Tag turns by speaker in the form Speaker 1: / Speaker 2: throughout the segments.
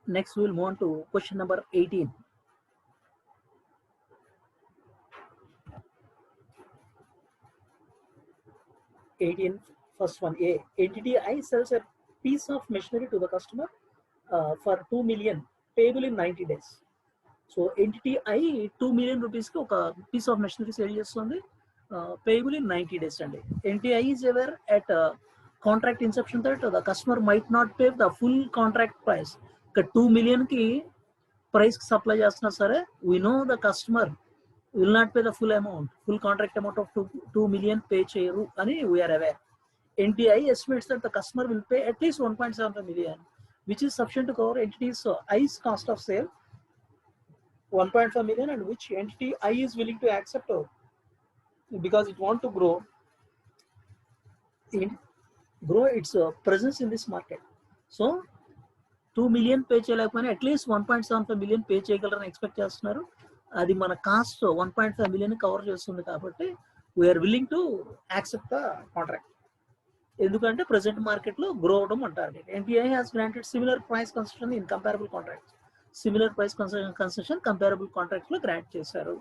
Speaker 1: Next, we will move on to question number 18. First one, A. Entity I sells a piece of machinery to the customer for 2 million payable in 90 days. So entity I 2 million rupees ki oka piece of machinery sell chestundi, payable in 90 days andi. Entity I is aware at contract inception that the customer might not pay the full contract price. 2 million ki price supply chestunna sare, we know the customer will not pay the full contract amount of 2 million pay cheyaru ani we are aware. NTI estimates that the customer will pay at least 1.75 million, which is sufficient to cover entity's I's cost of sale 1.5 million, and which entity I is willing to accept because it want to grow its presence in this market. So 2 million pay చేయలేకపోయినా at least 1.75 million pay చేయగలరని expect చేస్తున్నారు. అది మన cost 1.5 million cover చేస్తుంది కాబట్టి we're willing to accept the contract. ఎందుకంటే present మార్కెట్లో grow అవడం అంటారు. NPI has granted similar price concession in comparable contracts. Similar price concession comparable contracts లో గ్రాంట్ చేశారు.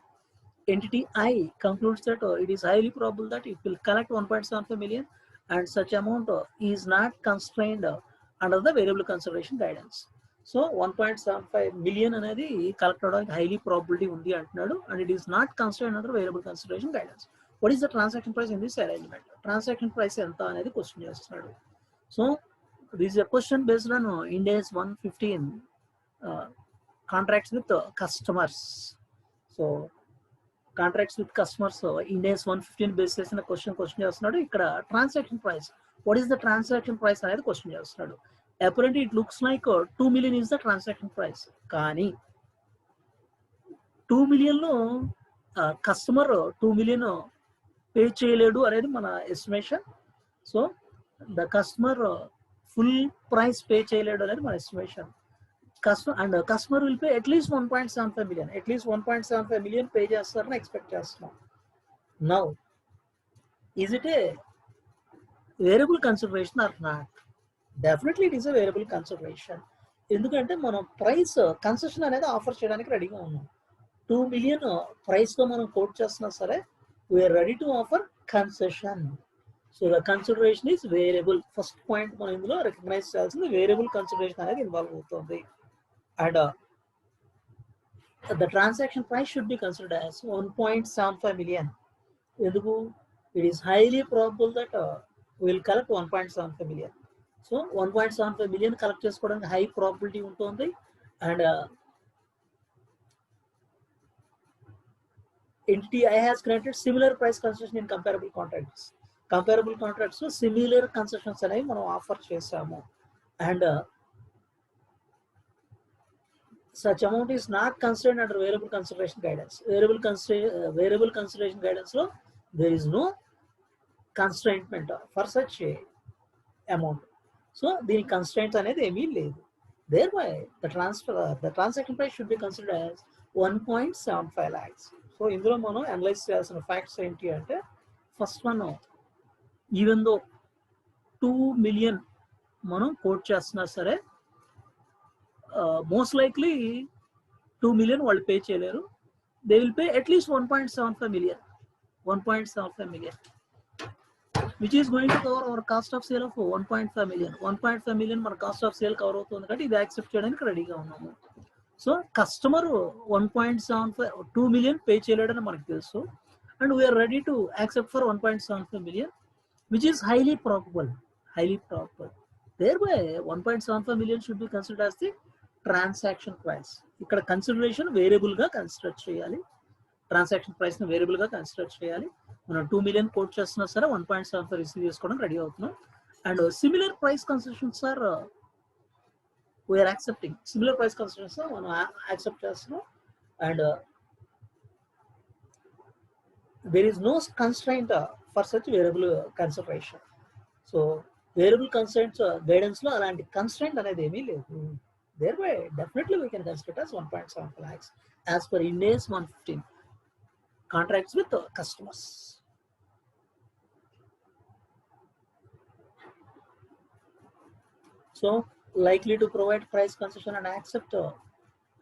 Speaker 1: Entity I concludes that it is highly probable that it will collect 1.75 million, and such amount is not constrained under the variable consideration guidance. So 1.75 million అనేది collect అవడానికి highly probability ఉంది అంటున్నాడు, and it is not constrained under variable consideration guidance. What is the transaction price in this arrangement? Transaction price ఎంత అనేది question చేస్తున్నాడు. So this is a question based on Ind AS 115 contracts with customers. So contracts with customers Ind AS 115 base చేసిన question చేస్తున్నాడు. ఇక్కడ transaction price, what is the transaction price అనేది question చేస్తున్నాడు. Apparently it looks like 2 million is the transaction price, కానీ 2 million లో customer 2 million pay చేయలేడు అనేది మన estimation. So the customer full price pay చేయలేడు అనేది మన estimation. Customer will pay at least 1.75 million. At least 1.75 million pay చేస్తారని expect చేస్తున్నాం. Now, is it a variable consideration or not? Definitely it is a variable consideration. ఎందుకంటే మనం price concession అనేది offer చేయడానికి రెడీగా ఉన్నాం. 2 million ప్రైస్ తో మనం కోట్ చేస్తున్నా సరే, we're ready to offer concession. So the consideration is variable. First point మనం ఇందులో రికగ్నైజ్ చేయాల్సింది వేరియబుల్ కన్సిడరేషన్ అనేది ఇన్వాల్వ్ అవుతుంది. And the transaction price should be considered as 1.75 million. It is highly probable that we will collect 1.75 million. So 1.75 million collect చేసుకోవడానికి high probability ఉంటుంది. And entity I has granted similar price concession in comparable contracts. Comparable contracts లో similar concessions అనేవి మనం offer చేసాము. And such amount is not constrained under variable consideration guidance. Variable consideration guidance lo there is no constraint for such amount. So the constraint anedi emi ledu. Thereby the transaction price should be considered as 1.75 lakhs. So indulo మనం analyse చేయాల్సిన facts ఏంటి అంటే, first one, even though 2 million మనం quote చేస్తున్నా సరే, most likely 2 million వాళ్ళు pay చేయలేరు. They will pay at least 1.75 million. 1.75 million, which is going to cover our cost of sale of 1.5 million. 1.5 million మన కాస్ట్ ఆఫ్ సేల్ కవర్ అవుతుంది కాబట్టి ఇది accept చేయడానికి రెడీగా ఉన్నాము. సో కస్టమర్ 1.75 2 million పే చేయలేడని మనకు తెలుసు, and we're ready to accept for 1.75 million, which is highly probable. Thereby 1.75 million should be considered as the transaction price. ఇక్కడ కన్సిడరేషన్ వేరియబుల్ గా కన్సిడర్ చేయాలి. ట్రాన్సాక్షన్ ప్రైస్ ని వేరియబుల్ గా కన్సిడర్ చేయాలి. మనం 2 million కోట్ చేస్తున్నా సరే 1.75 రిసీవ్ చేసుకోవడం రెడీ అవుతున్నాం. And similar price considerations are we're accepting. Similar price considerations మనం యాక్సెప్ట్ చేస్తున్నాం. And there is no constraint for such variable consideration. So variable constraints guidance లో అలాంటి కన్స్ట్రైంట్ అనేది ఏమీ లేదు. Thereby definitely we can consider it as 1.75 lakhs as per Ind AS 115 contracts with customers. So likely to provide price concession and accept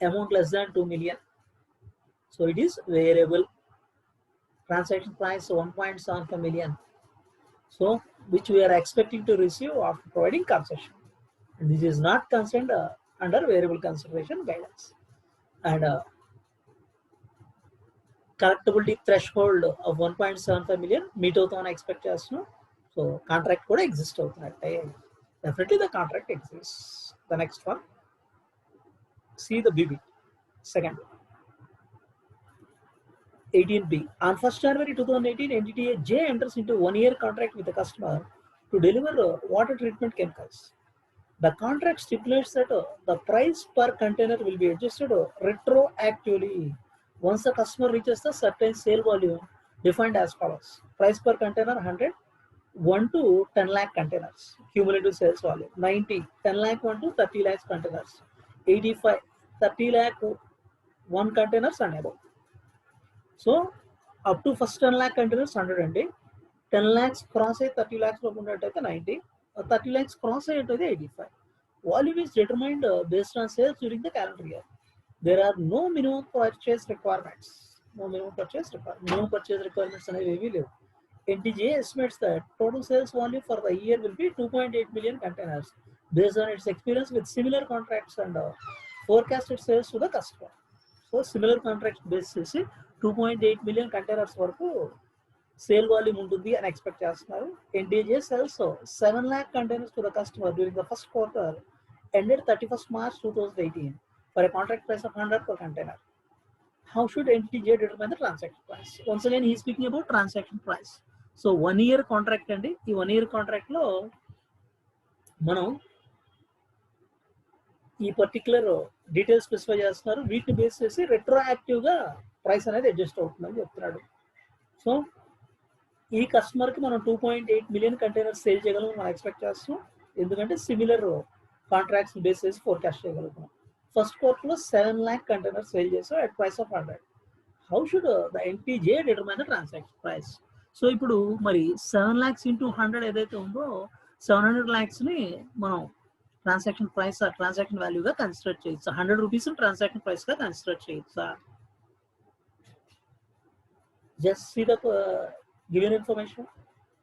Speaker 1: amount less than 2 million. So it is variable. Transaction price 1.75 million. So which we are expecting to receive after providing concession. And this is not concerned under variable consideration guidance. And collectability threshold of 1.75 million meet అవుతామని expect చేస్తున్నాం. So contract కూడా exist అవుతున్నట్టే. Definitely the contract exists. The next one, see the BB. Second, 18B. On 1st January 2018, NTTA J enters into 1-year contract with the customer to deliver water treatment chemicals. The contract stipulates that the price per container will be adjusted retroactively once the customer reaches the certain sale volume defined as follows. Price per container 100, 1 to 10 lakh containers. Cumulative sales volume 90, 10 lakh 1 to 30 lakhs containers. 85, 30 lakh 1 containers and above. So up to first 10 lakh containers 100 అండి. 10 lakhs cross అయ్యి 30 lakhs లోపు ఉన్నట్టయితే 90, 30 lakhs cross అయ్యేటైతే 85. Volume is determined based on sales during the calendar year. There are no minimum purchase requirements. Minimum purchase requirements అనేవి ఏమీ లేవు. NTJ estimates that total sales volume for the year will be 2.8 million containers based on its experience with similar contracts and forecasted sales to the customer. So similar contracts based చేసి 2.8 million containers వరకు sale volume ఉంటుంది అని expect చేస్తున్నారు. NTJ sells 7 lakh containers to the customer during the first quarter ended 31st March 2018 for a contract price of 100 per container. How should NTJ determine the transaction price? Once again, he is speaking about transaction price. So 1 year contract అండి. ఈ 1 year contract లో మనం ఈ particular details specify చేస్తున్నారు. వీటిని base చేసి రెట్రోయాక్టివ్గా price అనేది adjust అవుతుందని చెప్తున్నాడు. సో ఈ కస్టమర్కి మనం 2.8 million కంటైనర్స్ సేల్ చేయగలం మనం ఎక్స్పెక్ట్ చేస్తున్నాం. ఎందుకంటే సిమిలర్ కాంట్రాక్ట్స్ బేస్ చేసి ఫోర్కాస్ట్ చేయగలుగుతాం. ఫస్ట్ క్వార్టర్లో 7 lakh కంటైనర్స్ సేల్ చేసాం at price of 100. How should the NTJ determine the transaction price? So ఇప్పుడు మరి 7 lakhs into 100 ఏదైతే ఉందో 700 lakhsని మనం ట్రాన్సాక్షన్ ప్రైస్ ట్రాన్సాక్షన్ వాల్యూగా కన్సిడర్ చేయొచ్చా? 100 rupees ట్రాన్సాక్షన్ ప్రైస్గా కన్సిడర్ చేయొచ్చా? Just see the given information.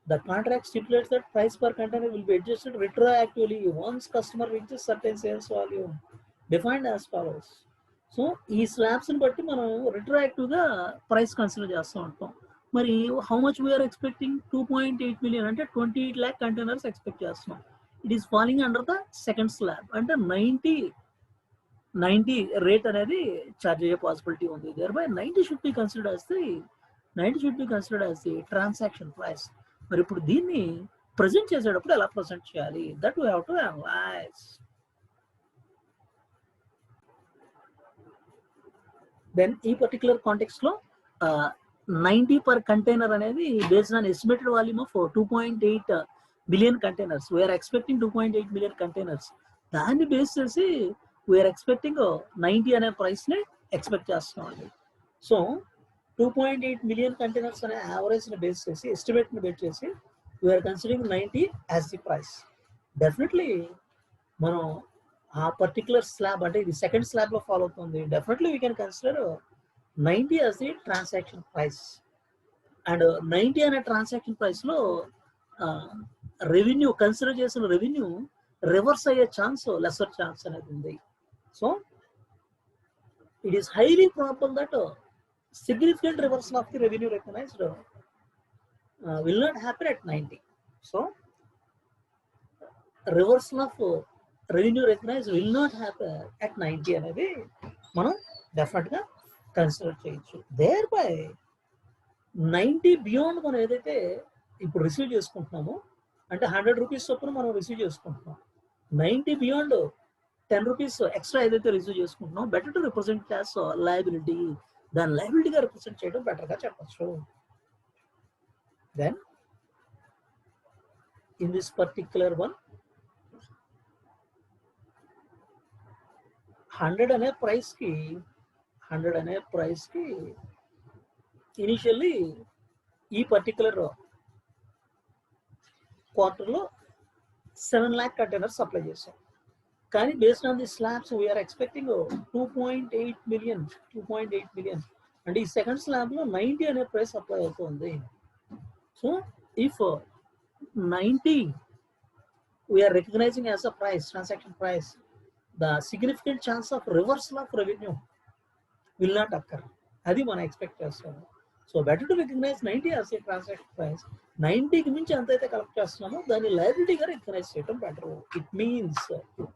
Speaker 1: The contract stipulates that price per container will be adjusted retroactively once customer reaches certain sales volume defined as follows. So ఈ స్లాబ్స్ని బట్టి మనం రిట్రోయాక్టివ్గా price consider చేస్తూ ఉంటాం. మరి how much we're expecting 2.8 million అంటే 28 lakh containers expect చేస్తున్నాం. It is falling under the second slab అంటే 90 rate అనేది చార్జ్ అయ్యే పాసిబిలిటీ ఉంది. Thereby 90 should be considered as the transaction price. మరి ఇప్పుడు దీన్ని ప్రజెంట్ చేసేటప్పుడు ఎలా ప్రజెంట్ చేయాలి? That we have to analyse. Then ఈ పర్టికులర్ కాంటెక్స్ట్ లో 90 పర్ కంటైనర్ అనేది based on estimated volume of 2.8 billion containers. We're expecting 2.8 million containers. దాన్ని బేస్ చేసి వీఆర్ ఎక్స్పెక్టింగ్ 90 అనే ప్రైస్ ని ఎక్స్పెక్ట్ చేస్తున్నాం. సో 2.8 million కంటైనర్స్ అనే యావరేజ్ ని బేస్ చేసి ఎస్టిమేట్ ని బేస్ చేసి we're considering 90 as the price. Definitely మనం ఆ పర్టికులర్ స్లాబ్ అంటే ఇది సెకండ్ స్లాబ్ లో ఫాలో అవుతుంది. Definitely we can consider 90 as the transaction price. And 90 అనే ట్రాన్సాక్షన్ ప్రైస్ లో రెవెన్యూ కన్సిడర్ చేసిన రెవెన్యూ రివర్స్ అయ్యే ఛాన్స్ లెసర్ ఛాన్స్ అనేది ఉంది. So it is highly probable that significant reversal of the revenue recognized will not happen at 90. So reversal of revenue recognized will not happen at 90 అనేది మనం డెఫినెట్గా consider చేయొచ్చు. There by 90 beyond మనం ఏదైతే ఇప్పుడు receive చేసుకుంటున్నామో అంటే 100 rupees చొప్పున మనం రిసీవ్ చేసుకుంటున్నాం. 90 బియాండ్ 10 rupees ఎక్స్ట్రా ఏదైతే రిసీవ్ చేసుకుంటున్నాం better to represent as liability. దాని లయబిలిటీగా రిప్రజెంట్ చేయడం బెటర్గా చెప్పచ్చు. Then in this particular one 100 అనే ప్రైస్కి ఇనిషియల్లీ ఈ పర్టిక్యులర్ క్వార్టర్లో 7 lakh కంటైనర్స్ సప్లై చేశాం. కానీ based on the slabs we're expecting 2.8 million అంటే ఈ సెకండ్ స్లాబ్ లో 90 అనే ప్రైస్ అప్లై అవుతుంది. So if 90 we're recognising as a price, transaction price, the significant chance of reversal of revenue will not occur. అది మనం expect చేస్తాము. So better to recognise 90 as a transaction price. 90కి మించి ఎంతైతే collect చేస్తున్నామో దాన్ని లయబిలిటీగా రికగ్నైజ్ చేయడం బెటర్. ఇట్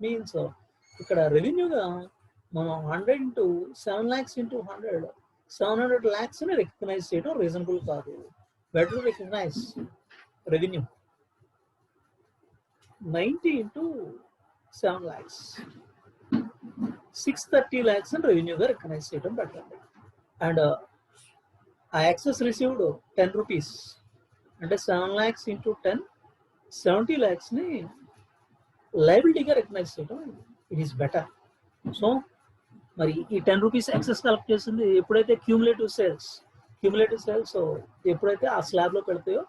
Speaker 1: మీన్స్ ఇక్కడ రెవెన్యూగా మనం 100 into 7 lakhs into 100 700 lakhs ని రికగ్నైజ్ చేయడం రీజనబుల్ కాదు. Better to recognise revenue 90 into 7 lakhs 630 lakhs అని రెవెన్యూగా రికగ్నైజ్ చేయడం బెటర్. అండ్ ఆ యాక్సెస్ రిసీవ్డ్ 10 rupees అంటే 7 lakhs into 10 70 lakhs ని లయబిలిటీగా రికగ్నైజ్ చేయడం ఇట్ ఈస్ బెటర్. సో మరి ఈ 10 rupees యాక్సెస్ కలెక్ట్ చేసింది ఎప్పుడైతే క్యూములేటివ్ సేల్స్ ఎప్పుడైతే ఆ స్లాబ్ లో పెడతాయో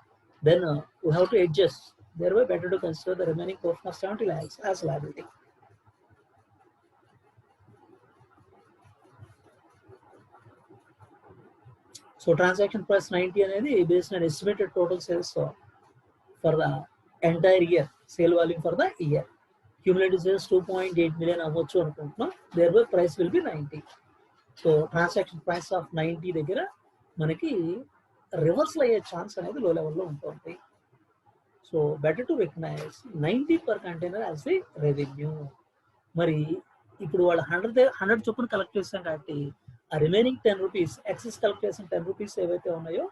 Speaker 1: then we have to adjust. thereby better to consider the remaining portion of 70 lakhs as liability. So transaction price 90 అనేది based on estimated total sales for the entire year, sale volume for the year. Cumulative sales 2.8 million అవ్వచ్చు అనుకుంటున్నాం. thereby price will be 90. So transaction price of 90 దగ్గర మనకి reversal అయ్యే chance అనేది low లెవెల్లో ఉంటుంది. So better to recognise 90 per container as the revenue. మరి ఇప్పుడు వాళ్ళు 100 చొప్పున కలెక్ట్ చేస్తాం కాబట్టి ఆ రిమైనింగ్ 10 rupees ఎక్సెస్ కలెక్ట్ చేసిన 10 rupees ఏవైతే ఉన్నాయో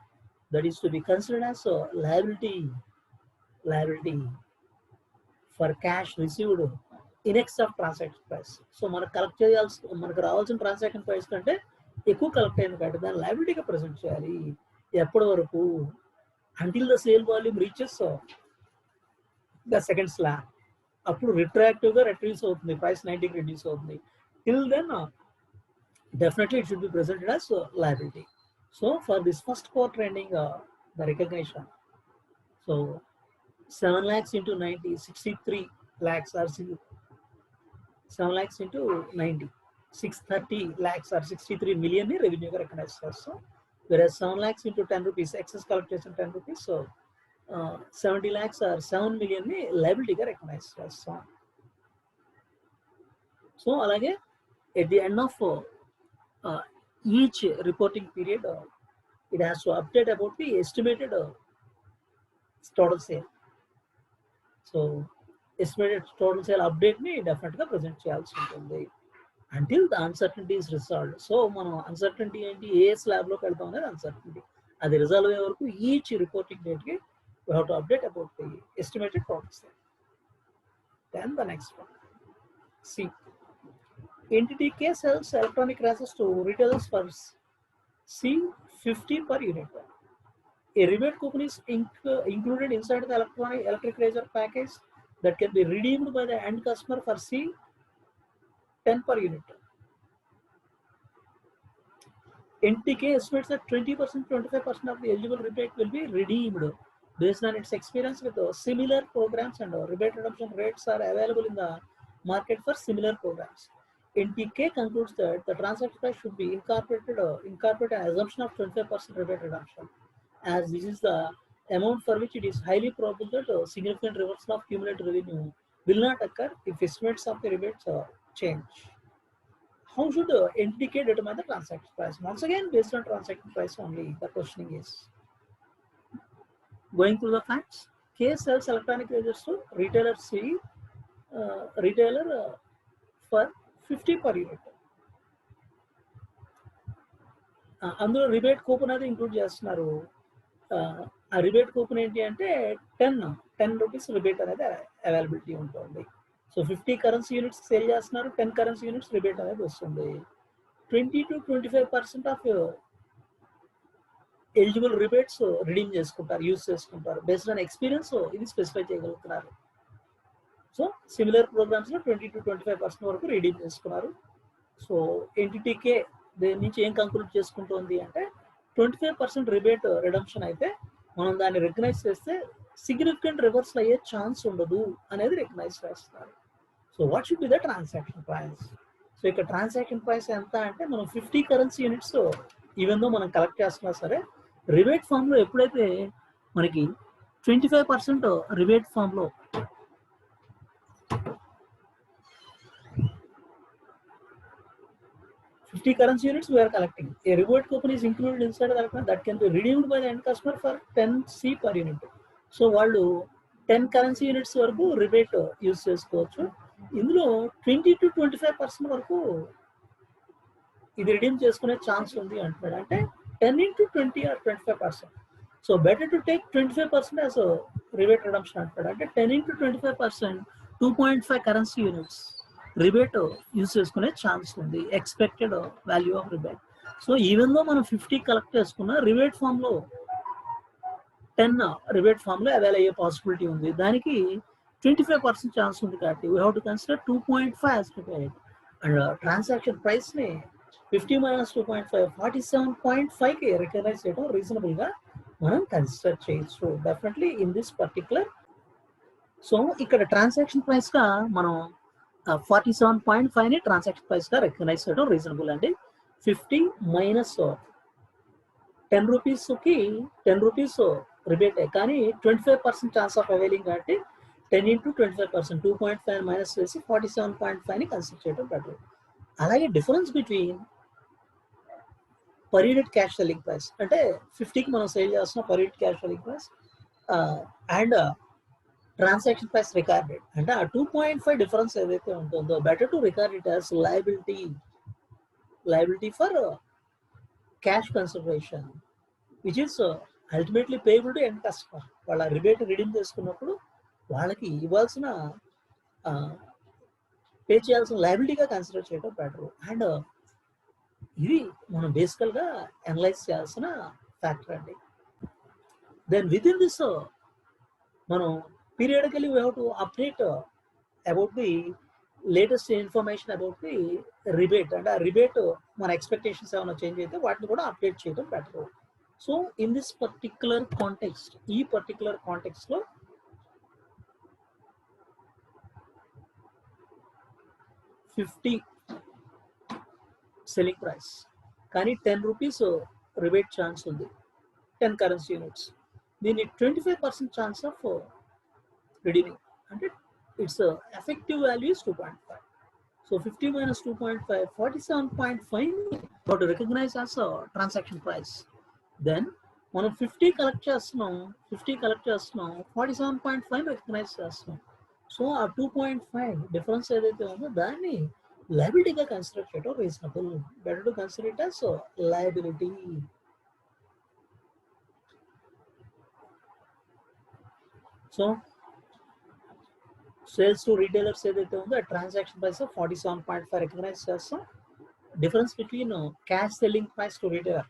Speaker 1: that is to be considered as liability for cash received in X of transaction price. So మనకు రావాల్సిన ట్రాన్సాక్షన్ ప్రైస్ కంటే ఎక్కువ కలెక్ట్ అయింది కాబట్టి దాన్ని లయబిలిటీగా ప్రెజెంట్ చేయాలి. ఎప్పటి వరకు? until the sale volume reaches the second slab. అప్పుడు రిట్రాక్టివ్ గా రెడ్యూస్ అవుతుంది, ప్రైస్ 90కి రెడ్యూస్ అవుతుంది. Till then definitely it should be presented as liability. So for this first quarter ending the recognition, so 7 lakhs into 90 63 lakhs or 7 lakhs into 90 630 lakhs or 63 million ni revenue ga recognize chestam. Whereas 7 lakhs into 10 rupees excess collectation 10 rupees, so 70 lakhs or 7 million ni liability ga recognize chestam. So alage at the end of each reporting period it has to update about the estimated total sale. So estimated total sale update ni definitely ga present cheyalsi untundi until the uncertainty is resolved. So మనం uncertainty ఏంటి, ఏ slab లోకి వెళ్తాం అనేది uncertainty. అది resolve అయ్యే వరకు each reporting date కి we have to update about the estimated total sale. Then the next one, C, entity K sells electronic razors to retailers for C50 per unit. A rebate coupon is included inside the electric razor package that can be redeemed by the end customer for C10 per unit. NTK estimates that 20% 25% of the eligible rebate will be redeemed based on its experience with similar programs, and rebate redemption rates are available in the market for similar programs. NTK concludes that the transaction price should be incorporated an assumption of 25% rebate redemption, as this is the amount for which it is highly probable that significant reversal of cumulative revenue will not occur if estimates of the rebates change. How should NTK determine the transaction price? Once again, based on transaction price only, the questioning is. Going through the facts, K sells electronic razors to retailer C, for 50 per unit. అందులో rebate coupon అది include చేస్తున్నారు. ఆ rebate coupon ఏంటి అంటే 10 rupees rebate అనేది availability ఉంటుంది. So 50 currency units sale చేస్తున్నారు, 10 currency units rebate అనేది వస్తుంది. 20 to 25% of eligible rebates redeem చేసుకుంటారు, యూజ్ చేసుకుంటారు. బేస్డ్ ఆన్ ఎక్స్పీరియన్స్ ఇది స్పెసిఫై చేయగలుగుతున్నారు. సో సిమిలర్ ప్రోగ్రామ్స్ లో 20 to 25% వరకు రిడీమ్ చేసుకున్నారు. సో ఎన్టీటీకే దేని నుంచి ఏం కంక్లూడ్ చేసుకుంటుంది అంటే 25% రిబేట్ రిడమ్షన్ అయితే మనం దాన్ని రికగ్నైజ్ చేస్తే సిగ్నిఫికెంట్ రివర్సల్ అయ్యే ఛాన్స్ ఉండదు అనేది రికగ్నైజ్ చేస్తున్నారు. So what should be the transaction price? So ఇక్కడ transaction price ఎంత అంటే మనం 50 కరెన్సీ యూనిట్స్ ఈవెన్ దో మనం కలెక్ట్ చేస్తున్నా సరే రిబేట్ ఫామ్ లో ఎప్పుడైతే మనకి 25% రిబేట్ ఫామ్ లో $50 currency units we are collecting. A reward coupon is included inside the account that can be redeemed by the end customer for 10C per unit. So వాళ్ళు 10 currency units వరకు rebate use చేసుకోవచ్చు. ఇందులో 20 to 25% వరకు ఇది redeem చేసుకునే chance ఉంది అంటున్నాడు. అంటే 10 into 20 or 25%. So better to take 25% as rebate redemption అంటున్నాడు. అంటే 10 into 25% 2.5 currency units rebate use చేసుకునే ఛాన్స్ ఉంది. Expected value of rebate. So even దో మనం 50 కలెక్ట్ చేసుకున్న రిబేట్ ఫామ్ లో 10 రిబేట్ ఫామ్ లో అవైల్ అయ్యే పాసిబిలిటీ ఉంది. దానికి 25% ఛాన్స్ ఉంది కాబట్టి we have to consider 2.5 as rebate. And transaction price ని 50 - 2.5 47.5 కి రికగ్నైజ్ చేయడం రీజనబుల్ గా మనం కన్సిడర్ చేయొచ్చు definitely in this particular. So ఇక్కడ ట్రాన్సాక్షన్ ప్రైస్ గా మనం 47.5 ని ట్రాన్సాక్షన్ ప్రైస్ గా రికగ్నైజ్ చేయడం రీజనబుల్ అండి. 50 - 10 రూపీస్ కి 10 రూపీస్ రిబేట్ కానీ 25% ఛాన్స్ ఆఫ్ అవైలింగ్ అంటే 10 into 25% 2.5 మైనస్ చేసి 47.5 ని కన్సిడర్ చేయడం బెటర్. అలాగే difference between per unit cash selling price అంటే 50కి మనం సేల్ చేస్తున్న per unit cash selling price and transaction price recorded అంటే ఆ 2.5 డిఫరెన్స్ ఏదైతే ఉంటుందో better to record it as liability for cash consideration which is ultimately payable to end customer. వాళ్ళ rebate redeem చేసుకున్నప్పుడు వాళ్ళకి ఇవ్వాల్సిన పే చేయాల్సిన లయబిలిటీగా కన్సిడర్ చేయడం బెటర్. అండ్ ఇది మనం బేసికల్గా అనలైజ్ చేయాల్సిన ఫ్యాక్టర్ అండి. దెన్ విత్ ఇన్ దిస్ మనం periodically we have to update about the latest information about the rebate and a rebate మన ఎక్స్పెక్టేషన్స్ ఏమైనా చేంజ్ అయితే వాటిని కూడా అప్డేట్ చేయడం better. So in this particular context ఈ పర్టిక్యులర్ కాంటెక్స్ట్ లో 50 సెల్లింగ్ ప్రైస్ కానీ 10 రూపీస్ రిబేట్ ఛాన్స్ ఉంది 10 కరెన్సీ యూనిట్స్. దీని 25% chance of redeeming and its effective value is 2.5. So 50 - 2.5 47.5 got to recognize as a transaction price. Then మనం 50 collect చేస్తున్నాం 47.5 recognise చేస్తున్నాం. So ఆ 2.5 difference ఏదైతే ఉందో దాన్ని లయబిలిటీగా కన్సిడర్ చేయడం reasonable. Better to consider it as liability. So sales to retailers ఏదైతే ఉందో ఆ ట్రాన్సాక్షన్ ప్రైస్ 47.5 రికగ్నైజ్ చేస్తాం. Difference between cash selling price to retailer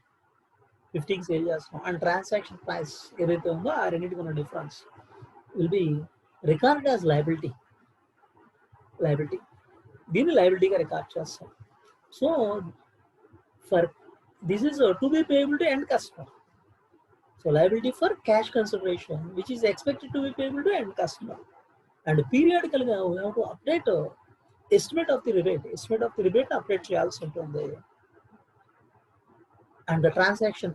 Speaker 1: 50కి సేల్ చేస్తాం అండ్ ట్రాన్సాక్షన్ ప్రైస్ ఏదైతే ఉందో ఆ రెండింటికి ఉన్న difference will be record as liability. దీన్ని లయబిలిటీగా రికార్డ్ చేస్తాం. So for this is to be payable to end customer. So liability for cash consideration which is expected to be payable to end customer. And periodically we have to update estimate of the rebate update చేయాల్సి ఉంటుంది. And the transaction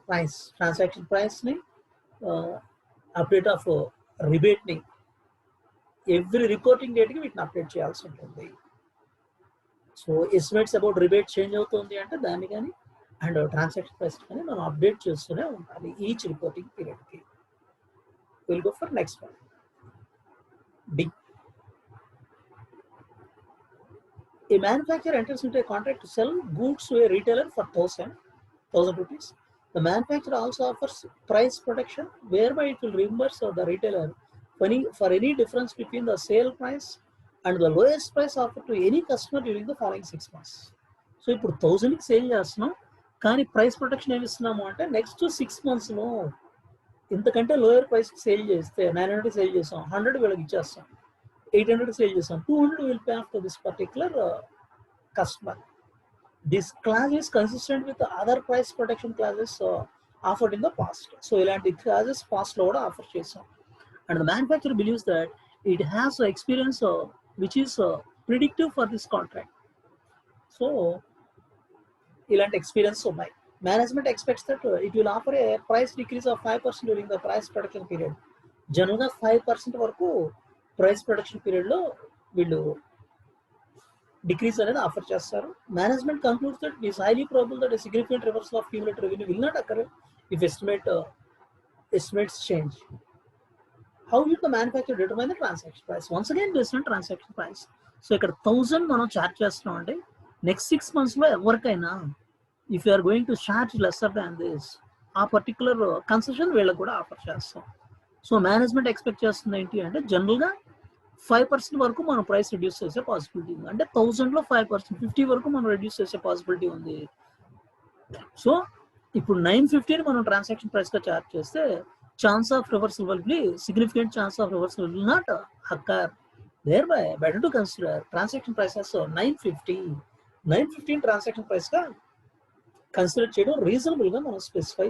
Speaker 1: price ని update of rebate ని every reporting date కి వీటిని update చేయాల్సి ఉంటుంది. So estimates about rebate change అవుతుంది అంటే దాన్ని కానీ అండ్ ట్రాన్సాక్షన్ ప్రైస్ కానీ మనం అప్డేట్ చేస్తూనే ఉండాలి ఈచ్ రిపోర్టింగ్ పీరియడ్కి. Will go for next one. D. A manufacturer enters into a contract to sell goods to a retailer for 1,000 rupees. The manufacturer also offers price protection whereby it will reimburse the retailer for any difference between the sale price and the lowest price offered to any customer during the following 6 months. So ఇప్పుడు 1000కి sale చేస్తున్నాం కానీ price protection ఏమి ఇస్తున్నాము అంటే next 6 monthsలో ఇంతకంటే lower price sale చేస్తే 900 sale చేస్తాం 100 వీళ్ళకి ఇచ్చేస్తాం 800 సేల్ చేస్తాం 200 will pay off to this particular customer. This class is consistent with other price protection classes offered in the past. So ఇలాంటి క్లాసెస్ పాస్ట్లో కూడా ఆఫర్ చేస్తాం. And the manufacturer believes that it has experience which is predictive for this contract. So ilant experience ఉన్నాయి. Management expects that it will offer a price decrease of 5% during the price production period. జనరల్గా 5% వరకు price production period లో వీళ్ళు decrease అనేది offer చేస్తారు. Management concludes that it is highly probable that a significant reversal of cumulative revenue will not occur if estimates change. How will the manufacturer determine the transaction price? Once again based on transaction price. So ఇక్కడ 1000 మనం charge చేస్తున్నాం అంటే next 6 months లో ఎవరికైనా if you are going to charge lesser than this ఆ particular concession వీళ్ళకి కూడా offer చేస్తాం. సో మేనేజ్మెంట్ ఎక్స్పెక్ట్ చేస్తుంది ఏంటి అంటే జనరల్గా 5% వరకు మనం ప్రైస్ రిడ్యూస్ చేసే పాసిబిలిటీ ఉంది. అంటే 1000లో 5%, 50 వరకు మనం రిడ్యూస్ చేసే పాసిబిలిటీ ఉంది. సో ఇప్పుడు 950 మనం ట్రాన్సాక్షన్ ప్రైస్ గా చార్జ్ చేస్తే chance of reversal will be significant chance of reversal will not అక్కర్. thereby better to consider transaction price as 950 transaction price గా కన్సిడర్ చేయడం రీజనబుల్ గా మనం స్పెసిఫై.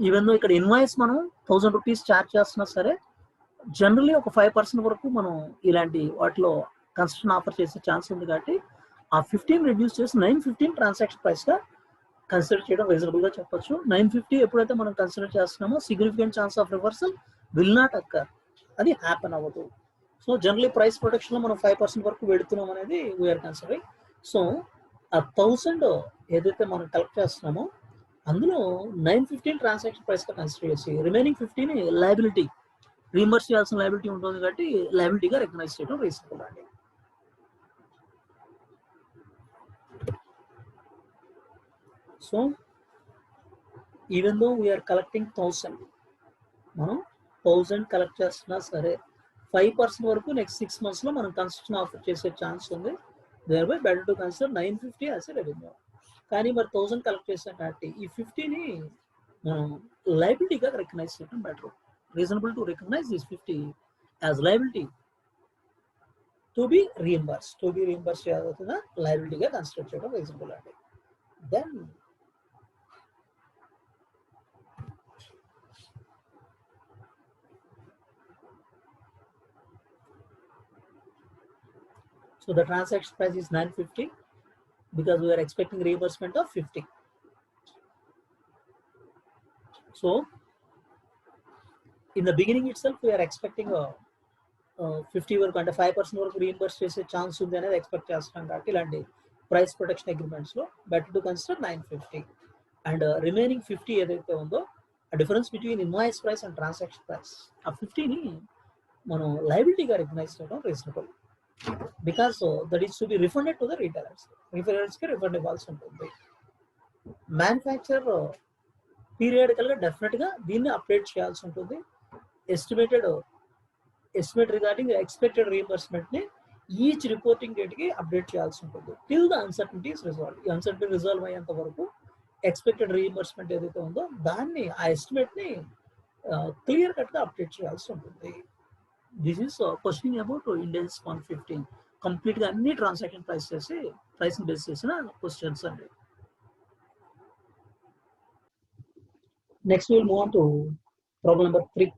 Speaker 1: ఈవెన్ ఇక్కడ ఇన్వాయిస్ మనం 1000 రూపీస్ చార్జ్ చేస్తున్నా సరే జనరల్లీ ఒక 5% వరకు మనం ఇలాంటి వాటిలో కన్స్ట్రక్షన్ ఆఫర్ చేసే ఛాన్స్ ఉంది కాబట్టి ఆ 15 రిడ్యూస్ చేసి 915 ట్రాన్సాక్షన్ ప్రైస్ గా కన్సిడర్ చేయడం రీజనబుల్ గా చెప్పొచ్చు. 950 ఎప్పుడైతే మనం కన్సిడర్ చేస్తున్నామో significant chance of reversal will not అక్కర్, అది హ్యాపెన్ అవ్వదు. సో జనరలీ ప్రైస్ ప్రొటెక్షన్ లో మనం 5% వరకు పెడుతున్నాం అనేది వీఆర్ కన్సిడరింగ్. సో ఆ 1000 ఏదైతే మనం కలెక్ట్ చేస్తున్నామో అందులో 915 ట్రాన్సాక్షన్ ప్రైస్ గా కన్సిడర్ చేసి రిమైనింగ్ 15 లయబిలిటీ రీంబర్స్ చేయాల్సిన లయబిలిటీ ఉంటుంది కాబట్టి లయబిలిటీగా రికగ్నైజ్ చేయడం రీజనబుల్ అండి. So even though we're collecting 1000 మనం 1000 కలెక్ట్ చేస్తున్నా సరే 5% వరకు నెక్స్ట్ 6 months లో మనం కన్స్ట్రక్షన్ ఆఫర్ చేసే ఛాన్స్ ఉంది. thereby better to consider 950 as a revenue. కానీ మరి 1000 కలెక్ట్ చేసాం కాబట్టి ఈ 50ని మనం లయబిలిటీగా రికగ్నైజ్ చేయడం better. Reasonable to recognise this 50 as liability to be reimburse చేయాల్సిన లయబిలిటీగా కన్సిడర్ చేయడం రీజనబుల్ అండి. Then so the transaction price is 950 because we are expecting reimbursement of 50. So in the beginning itself we are expecting 50 వరకు అంటే 5% వరకు reimburse చేసే chance ఉంది అనేది ఎక్స్పెక్ట్ చేస్తున్నాం కాబట్టి ఇలాంటి ప్రైస్ ప్రొటెక్షన్ అగ్రిమెంట్స్ లో better to consider 950 and remaining 50 ఏదైతే ఉందో ఆ difference between invoice price and transaction price ఆ 50ని మనం లయబిలిటీగా రికగ్నైజ్ చేయడం reasonable. Because that is to be refunded to the retailers కి రిఫండ్ ఇవ్వాల్సి ఉంటుంది. మ్యానుఫ్యాక్చర్ పీరియడికల్ గా డెఫినెట్ గా దీన్ని అప్డేట్ చేయాల్సి ఉంటుంది. ఎస్టిమేట్ రిగార్డింగ్ ఎక్స్పెక్టెడ్ రీఎంబర్స్మెంట్ ని ఈచ్ రిపోర్టింగ్ డేట్ కి అప్డేట్ చేయాల్సి ఉంటుంది టిల్ ద అన్సర్టనిటీస్ రిజాల్వ్. ఈ అన్సర్టనిటీ రిజాల్వ్ అయ్యేంత వరకు ఎక్స్పెక్టెడ్ రీఎంబర్స్మెంట్ ఏదైతే ఉందో దాన్ని ఆ ఎస్టిమేట్ ని క్లియర్ కట్ గా అప్డేట్ చేయాల్సి ఉంటుంది. This is questioning about index 115 complete గా అన్ని ట్రాన్సాక్షన్ ప్రైస్ చేసి ప్రైస్ బేస్ చేసిన క్వశ్చన్స్ అండి. Next will move on to problem number 3.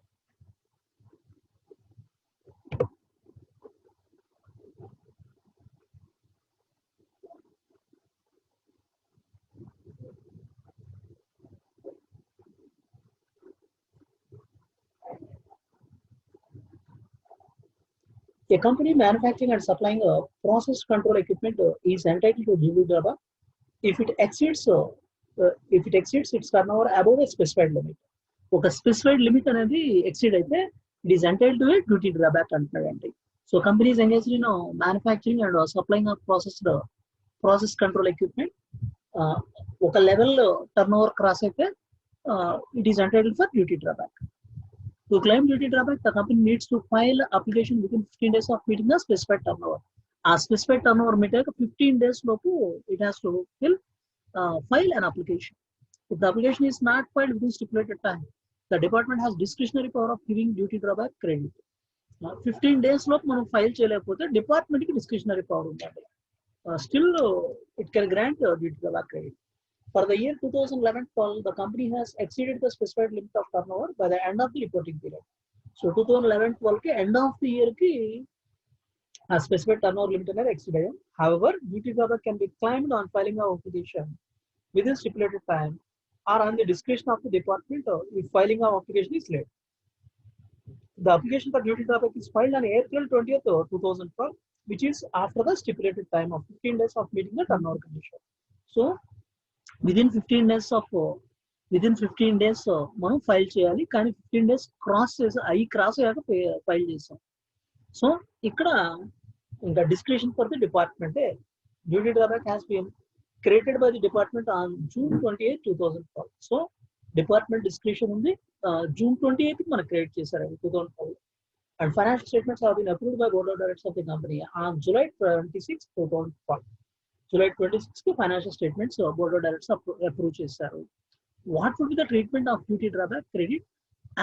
Speaker 1: A company manufacturing and supplying a process control equipment is entitled to duty drawback if it exceeds its turnover above a specified limit. ఒక specified limit అనేది exceed అయితే it is entitled to a duty drawback అంటున్నాడండి. So companies engaged in manufacturing and supplying of process control equipment ఒక level turn over cross అయితే it is entitled for duty drawback. To claim duty drawback, the company needs to file application within 15 days of meeting the specified turnover. A specified turnover meet 15 days lopu it has to file an application. If the application is not filed within stipulated time, the department has discretionary power of giving duty drawback credit. 15 days lopu మనం file చేయలేకపోతే department కి discretionary power ఉంటుంది. Still it can grant duty drawback credit. For the year 2011-12, the company has exceeded the specified limit of turnover by the end of the reporting period. So 2011-12 के end of the year की A specified turnover limit అనేది exceed అయ్యాం. However, duty drawback can be claimed on filing of application within stipulated time or on the discretion of the department if filing of application is late. The application for duty drawback is filed on April 20th, 2012, which is after the stipulated time of 15 days of meeting the turnover condition. So, within 15 days మనం file చేయాలి, కానీ 15 days cross అయ్యాక file చేసాం. So ఇక్కడ ఇంకా discretion for the department. Duty drawback has been created by the department on June 28, 2012. So department discretion ఉంది. June 28 మనకు create చేశారు 2012. And financial statements have been approved by board of directors of the company on July 26, 2012. July 26 కి financial statements board of directors approve చేశారు. What would be the treatment of duty drawback credit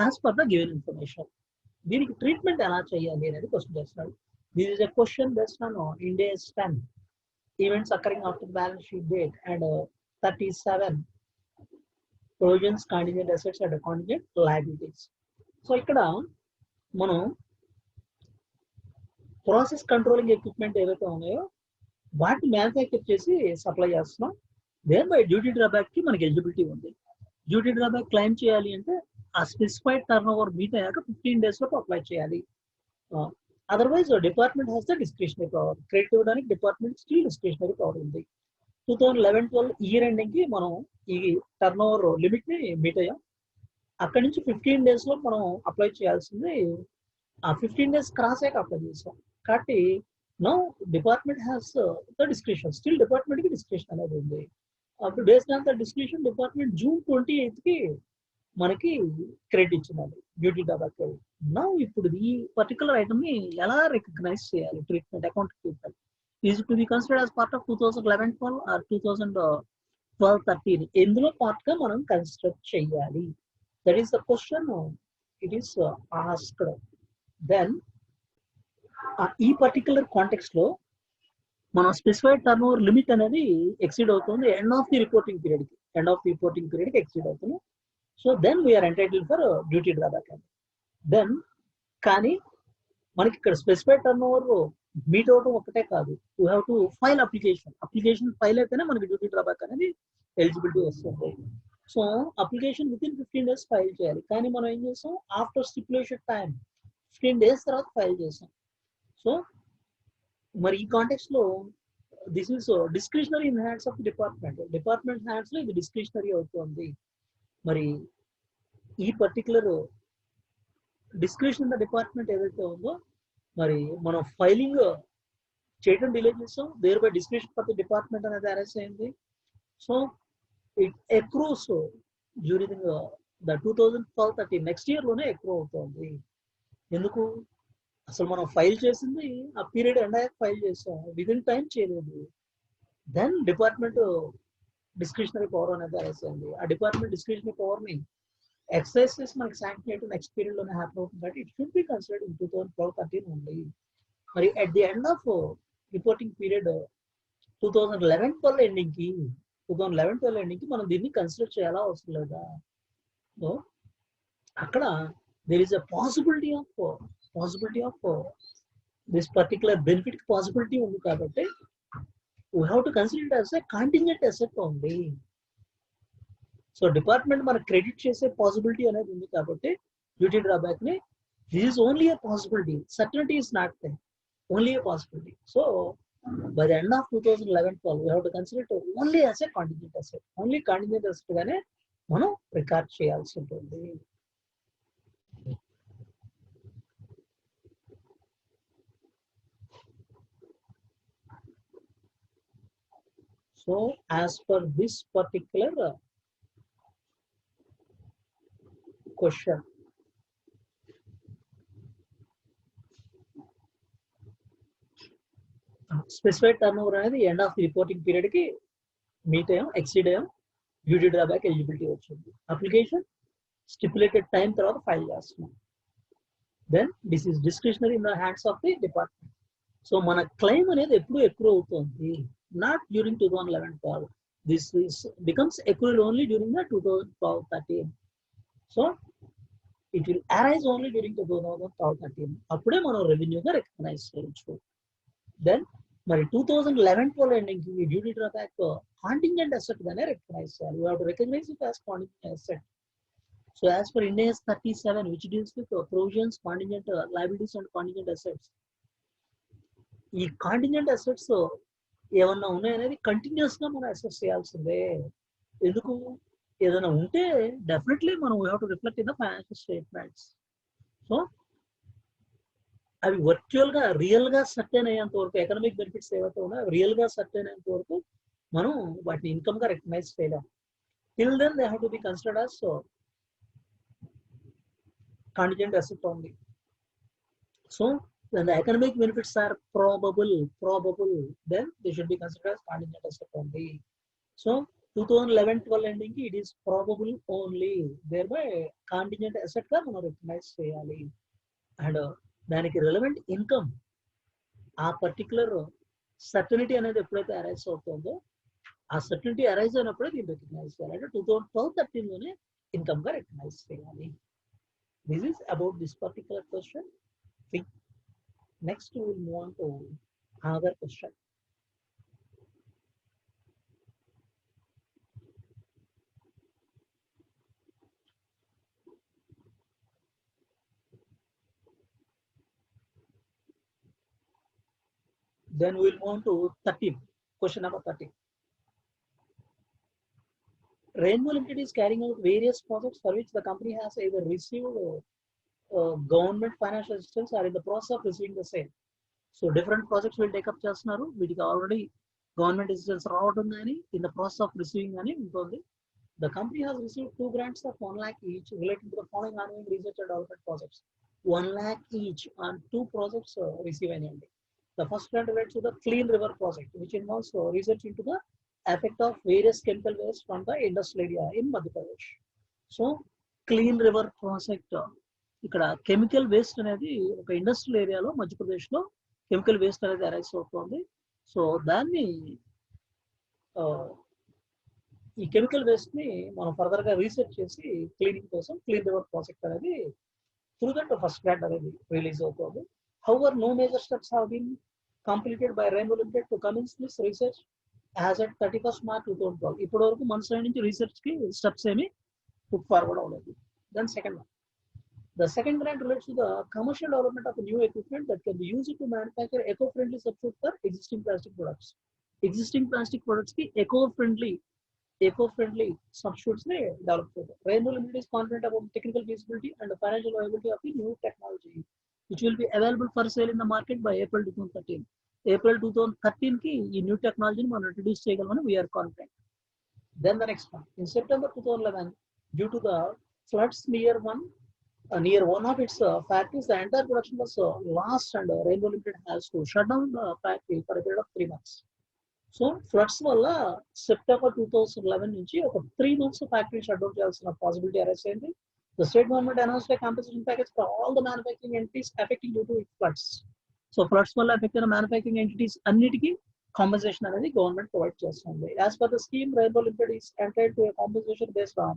Speaker 1: as per the given information? దీనికి treatment ఎలా చేయాలి అనేది question చేస్తున్నాడు. This is a question based on Ind AS 10 events occurring after the balance sheet date and 37 provisions, contingent assets and contingent liabilities. So ఇక్కడ మనం process controlling equipment ఏవైతే ఉన్నాయో వాటిని మ్యానుఫ్యాక్చర్ చేసి సప్లై చేస్తున్నాం. దేర్ బై డ్యూటీ డ్రాబ్యాక్ కి మనకి eligibility ఉంది. డ్యూటీ డ్రాబ్యాక్ క్లెయిమ్ చేయాలి అంటే ఆ స్పెసిఫైడ్ టర్న్ ఓవర్ మీట్ అయ్యాక 15 days లోపు అప్లై చేయాలి. Otherwise department has the discretionary power. Credit ఇవ్వడానికి డిపార్ట్మెంట్ స్టిల్ డిస్క్రిషనరీ పవర్ ఉంది. 2011-12 ఇయర్ ఎండింగ్ కి మనం ఈ టర్న్ ఓవర్ లిమిట్ ని మీట్ అయ్యాం. అక్కడి నుంచి 15 days లో మనం అప్లై చేయాల్సింది. ఆ 15 days క్రాస్ అయ్యాక అప్లై చేసాం. కాబట్టి now department has the discretion. Still department కి డిస్క్రిషన్ అనేది ఉంది. అప్పుడు based on the discretion department June 28 కి మనకి క్రెడిట్ ఇచ్చినది డ్యూటీ డ్రాబ్యాక్ క్రెడిట్. నౌ ఇప్పుడు ఈ పర్టికులర్ ఐటమ్ ని ఎలా రికగ్నైజ్ చేయాలి? Treatment, account treatment is to be considered as part of 2011-12 or 2012-13. ఎందులో పార్ట్ గా మనం కన్సిడర్ చేయాలి? That is the question it is asked. Then ఈ పర్టికులర్ కాంటెక్స్ట్ లో మన స్పెసిఫైడ్ టర్న్ ఓవర్ లిమిట్ అనేది ఎక్సీడ్ అవుతుంది end of the reporting period కి ఎక్సీడ్ అవుతుంది. So then we're entitled for duty drawback అండి. దెన్ కానీ మనకి ఇక్కడ స్పెసిఫైడ్ టర్న్ ఓవర్ మీట్ అవడం ఒకటే కాదు, you have to file application file అయితేనే మనకి డ్యూటీ డ్రాబ్యాక్ అనేది ఎలిజిబిలిటీ వస్తుంది. So application within 15 days file చేయాలి. కానీ మనం ఏం చేసాం, ఆఫ్టర్ స్టిపులేషన్ టైం 15 days తర్వాత ఫైల్ చేసాం. సో మరి ఈ కాంటెక్స్ట్ లో this is discretionary in hands of department hands లో ఇది డిస్క్రిషనరీ అవుతుంది. మరి ఈ పర్టికులర్ డిస్క్రిషన్ ద డిపార్ట్మెంట్ ఏదైతే ఉందో మరి మనం ఫైలింగ్ చేయడం డిలే చేస్తాం. Thereby discretion for the department అనేది అరెస్ట్ అయింది. సో it accrues during the 2012-13 next year లోనే అక్రూ అవుతుంది. ఎందుకు? అసలు మనం ఫైల్ చేసింది ఆ పీరియడ్ ఎండ్ అయ్యాక ఫైల్ చేస్తాం, విదిన్ టైం చేయలేదు. దెన్ డిపార్ట్మెంట్ డిస్క్రిషనరీ పవర్ అనేది అరెస్ట్ అయింది. ఆ డిపార్ట్మెంట్ డిస్క్రిషనరీ పవర్ ని ఎక్సర్సైజ్ చేసి మనకి శాంక్షన్ అయితే నెక్స్ట్ పీరియడ్ లోనే హ్యాపీ అవుతుంది. కాబట్టి it should be considered in 2012-13 only. మరి at the end of reporting period 2011-12 ending కి మనం దీన్ని కన్సిడర్ చేయాలా అవసరం లేదా? సో అక్కడ there is a possibility of this particular benefit కి పాసిబిలిటీ ఉంది. కాబట్టి we have to consider it as a contingent asset only. So department మనకు క్రెడిట్ చేసే పాసిబిలిటీ అనేది ఉంది కాబట్టి డ్యూటీ డ్రాబ్యాక్ ని this is only a possibility, certainty is not there, only a possibility. So by the end of 2011-12 we have to consider it only as a contingent asset. Only contingent asset గానే మనం record చేయాల్సి ఉంటుంది. So as per this particular question, specified turn over అనేది end of the reporting period కి meet అయ్యాం, exceed అయ్యాం, duty drawback eligibility వచ్చింది. Application stipulated time తర్వాత ఫైల్ చేస్తున్నాం. Then this is discretionary in the hands of the department. So మన claim అనేది ఎప్పుడు ఎక్కువ అవుతుంది, not during 2011-12. This becomes accrual only during the 2012-13. So it will arise only during 2012-13. అప్పుడే మనం రెవెన్యూగా రికగ్నైజ్ చేయొచ్చు. దెన్ మరి 2011-12 ఎండింగ్ కి డ్యూటీ డ్రాబ్యాక్ కాంటింజెంట్ అసెట్ గానే రికగ్నైజ్ చేయాలి. You have to recognise it as contingent asset. So as per Ind AS 37 which deals with provisions, contingent liabilities and contingent assets, ఈ contingent assets ఏమన్నా ఉన్నాయనేది continuous గా మనం assess చేయాల్సిందే. ఎందుకు? ఏదైనా ఉంటే డెఫినెట్లీ మనం we have to reflect in the financial statements. So అవి వర్చువల్ గా రియల్ గా సర్టెన్ అయ్యేంత వరకు, ఎకనామిక్ బెనిఫిట్స్ ఏవైతే ఉన్నాయో రియల్ గా సర్టెన్ అయ్యేంత వరకు మనం వాటిని ఇన్కమ్ గా రికగ్నైజ్ చేయలేం. Till then they have to be considered as contingent asset only. So when the economic benefits are probable, then they should be considered as contingent asset only. So 2011-12 ending it is probable only, thereby contingent asset గా మనం recognise చేయాలి. And దానికి relevant income ఆ particular certainty అనేది ఎప్పుడైతే arise అవుతుందో ఆ certainty arise అయినప్పుడే దీన్ని రికగ్నైజ్ చేయాలి. అంటే 2012-13 లోనే ఇన్కమ్ గా రికగ్నైజ్ చేయాలి. This is about this particular question. Next we will move on to another question. Then we will move on to 13. Question number 13. Rainbow Limited is carrying out various projects for which the company has either received government financial assistance or in the process of receiving the same. So different projects will take up చేస్తున్నారు. వీటికి already government assistance రావడం కానీ in the process of receiving అని ఉంటుంది. The company has received 2 grants of 1 lakh each relating to the following ongoing research and development projects. 1 lakh each on 2 projects received annually. The first grant relates to the Clean River project, which involves research into the effect of various chemical waste from the industrial area in Madhya Pradesh. So Clean River project, ఇక్కడ chemical waste అనేది ఒక industrial ఏరియాలో మధ్యప్రదేశ్ లో chemical waste అనేది arise అవుతుంది. So దాన్ని ఈ chemical waste ని మనం ఫర్దర్ గా రీసెర్చ్ చేసి క్లీనింగ్ కోసం క్లీన్ రివర్ ప్రాజెక్ట్ అనేది త్రూ దట్ ఫస్ట్ గ్రాంట్ అనేది రిలీజ్ అవుతుంది. However no major steps have been completed by Rainbow Limited to commence this research as at 31st March 2012. ఇప్పటి వరకు మన సైడ్ నుంచి రీసెర్చ్ కి స్టెప్స్ ఏమి పుట్ ఫార్వర్డ్ అవ్వలేదు. Then second one, the second grant relates to the commercial development of a new equipment that can be used to manufacture eco-friendly substitutes for existing plastic products. Existing plastic products ki eco-friendly substitutes ne develop cheyalem. Rainbow Limited is confident about the technical feasibility and the financial viability of the new technology, which will be available for sale in the market by April 2013. April 2013 ki ee new technology ni మనం introduce cheyagalmani we are confident. Then the next one, in September 2011, due to the floods near one of its factories, the entire production was lost and Rainbow Limited has to shut down the factory for a period of 3 months. So floods వల్ల September 2011 నుంచి ఒక 3 months factory shut down చేయాల్సిన possibility arise అయింది. The state government announced a compensation package for all the manufacturing entities affecting due to floods. So floods వల్ల effect అయిన manufacturing entities అన్నిటికీ compensation అనేది government provide చేస్తుంది. As per the scheme, Rainbow Limited is entitled to a compensation based on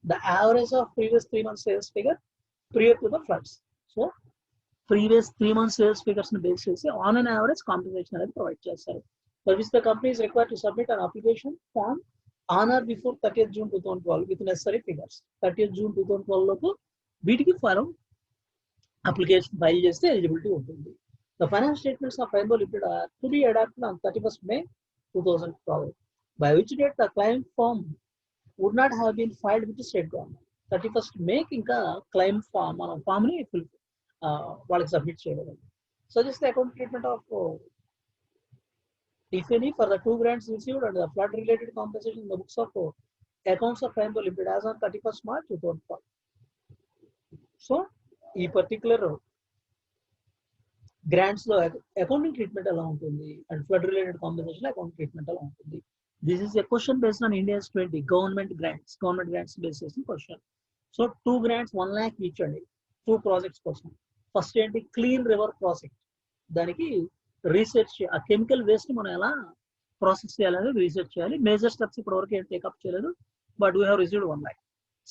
Speaker 1: the average of previous 3 months sales figure prior to the floods. So previous 3 months sales figures ని base చేసి on an average compensation అనేది provide చేస్తారు. For which the company is required to submit an application form on or before 30th June 2012 with necessary figures. 30th June 2012 లోపు వీటికి form application file చేస్తే eligibility ఉంటుంది. The financial statements of Rainbow Limited are to be adopted on 31st May 2012, by which date the claim form would not have been filed with the state government. 31st May ఇంకా claim form మనం form ని వాళ్ళకి submit చేయగలం. So this is the account treatment of if any for the 2 grants received and the flood related compensation in the books of accounts of Rainbow Limited as on 31st March 2012. So ఈ particular grants లో accounting treatment ఎలా ఉంటుంది and flood related compensation account treatment ఎలా ఉంటుంది. This is a question based on India's 20 government grants base చేసిన question. So 2 grants 1 lakh each అండి 2 projects కోసం. First ఏంటి క్లీన్ రివర్ ప్రాజెక్ట్, దానికి రీసెర్చ్ ఆ కెమికల్ వేస్ట్ మనం ఎలా ప్రాసెస్ చేయాలని రీసెర్చ్ చేయాలి. మేజర్ స్టెప్స్ ఇప్పటి వరకు ఏం టేకప్ చేయలేదు, but we have received 1 lakh.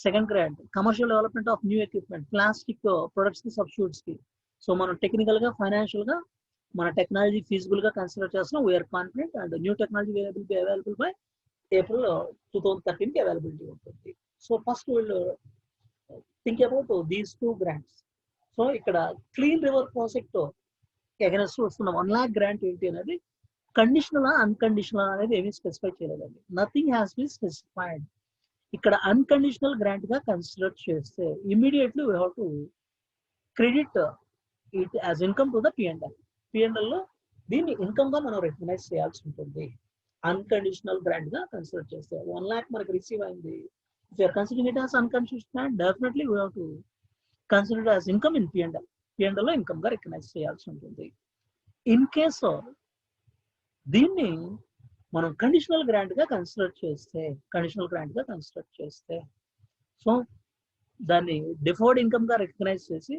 Speaker 1: Second grant commercial development of new equipment, plastic products కి సబ్స్టిట్యూట్స్ కి. సో మనం టెక్నికల్ గా ఫైనాన్షియల్ గా మన టెక్నాలజీ ఫీజిబుల్ గా కన్సిడర్ చేస్తున్నాం. We're confident and new technology available by April 2013 కి అవైలబిలిటీ ఉంటుంది. సో ఫస్ట్ వీళ్ళు think about these two grants. So ఇక్కడ క్లీన్ రివర్ ప్రాజెక్ట్ ఎగనెస్ట్ వస్తున్న 1 lakh గ్రాంట్ ఏంటి అనేది కండిషనల్ అన్కండిషనల్ అనేది ఏమీ స్పెసిఫై చేయలేదండి. Nothing has been specified. ఇక్కడ అన్కండిషనల్ గ్రాంట్ గా కన్సిడర్ చేస్తే immediately we have to credit it as income to the PNL. PNL లో దీన్ని ఇన్కమ్ గా మనం రికగ్నైజ్ చేయాల్సి ఉంటుంది. అన్కండిషనల్ గ్రాంట్ గా కన్సిడర్ చేస్తే 1 lakh మనకి రిసీవ్ అయింది. If you're considering it as unconditional grant, definitely we have to consider as income in PNL. PNL లో ఇన్కమ్ గా రికగ్నైజ్ చేయాల్సి ఉంటుంది. ఇన్ కేస్ దీన్ని మనం కండిషనల్ గ్రాంట్ గా కన్సిడర్ చేస్తే సో దాన్ని డిఫర్డ్ ఇన్కమ్ గా రికగ్నైజ్ చేసి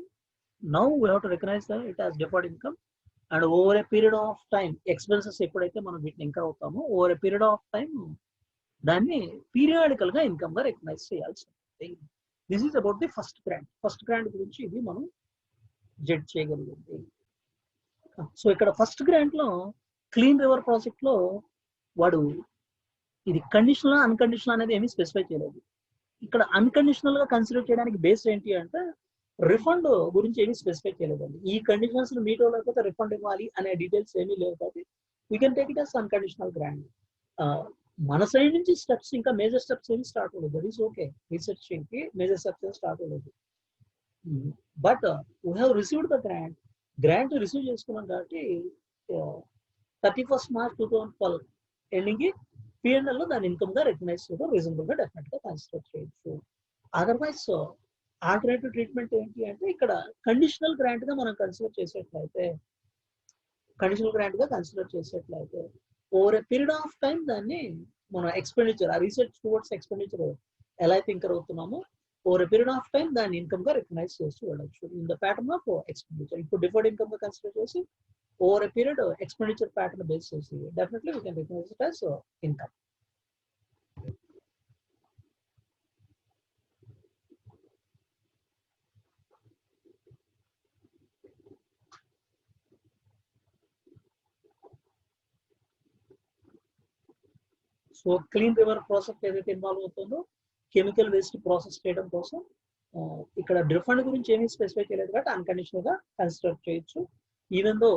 Speaker 1: now we have to recognise it as deferred income and over a period of time expenses ఎప్పుడైతే మనం వీటిని ఇంకా అవుతామో over a period of time దాన్ని పీరియాడికల్ గా ఇన్కమ్ గా రికగ్నైజ్ చేయాల్సి ఉంటుంది. This is about the first grant. First grant గురించి ఇది మనం జడ్జ్ చేయగలిగింది. సో ఇక్కడ ఫస్ట్ గ్రాంట్ లో క్లీన్ రివర్ ప్రాజెక్ట్ లో వాడు ఇది కండిషనల్ అన్కండిషనల్ అనేది ఏమీ స్పెసిఫై చేయలేదు. ఇక్కడ అన్కండిషనల్ గా కన్సిడర్ చేయడానికి బేస్ ఏంటి అంటే రిఫండ్ గురించి ఏమీ స్పెసిఫై చేయలేదండి. ఈ కండిషన్స్ మీట్ అవ్వలేకపోతే రిఫండ్ ఇవ్వాలి అనే డీటెయిల్స్ ఏమీ లేవు కాబట్టి we can take it as unconditional grant. మన సైడ్ నుంచి స్టెప్స్ ఇంకా మేజర్ స్టెప్స్ ఏమి స్టార్ట్ అవ్వలేదు. That is okay. రీసెర్చింగ్ కి మేజర్ స్టెప్స్ ఏమి స్టార్ట్ అవ్వలేదు. But we have received the grant receive చేసుకున్నాం కాబట్టి 31st March 2012 ఎండింగ్ పిఎన్ఎల్ లో దాని ఇన్కమ్ గా రికగ్నైజ్ చేయడం రీజనబుల్ గా డెఫినెట్ గా కన్సిడర్ చేయొచ్చు. అదర్వైజ్ ఆల్టర్నేటివ్ ట్రీట్మెంట్ ఏంటి అంటే ఇక్కడ కండిషనల్ గ్రాంట్ గా మనం కన్సిడర్ చేసేట్లయితే over a period of time దాన్ని మన ఎక్స్పెండిచర్ ఆ రీసెర్చ్ టువర్డ్స్ ఎక్స్పెండిచర్ ఎలా అయితే ఇంకర్ అవుతున్నామో over a period of time దాన్ని ఇన్కమ్ గా రికగ్నైజ్ చేస్తూ వెళ్ళచ్చు in the pattern of expenditure. ఇప్పుడు డిఫర్డ్ ఇన్కమ్ గా కన్సిడర్ చేసి over a period expenditure pattern base చేసి definitely we can recognise it as income. So clean river process ఏదైతే involve అవుతుందో కెమికల్ వేస్ట్ ప్రాసెస్ చేయడం కోసం ఇక్కడ రిఫండ్ గురించి ఏమీ స్పెసిఫై చేయలేదు కాబట్టి అన్కండిషనల్ గా కన్సిడర్ చేయొచ్చు. ఈవెన్ దో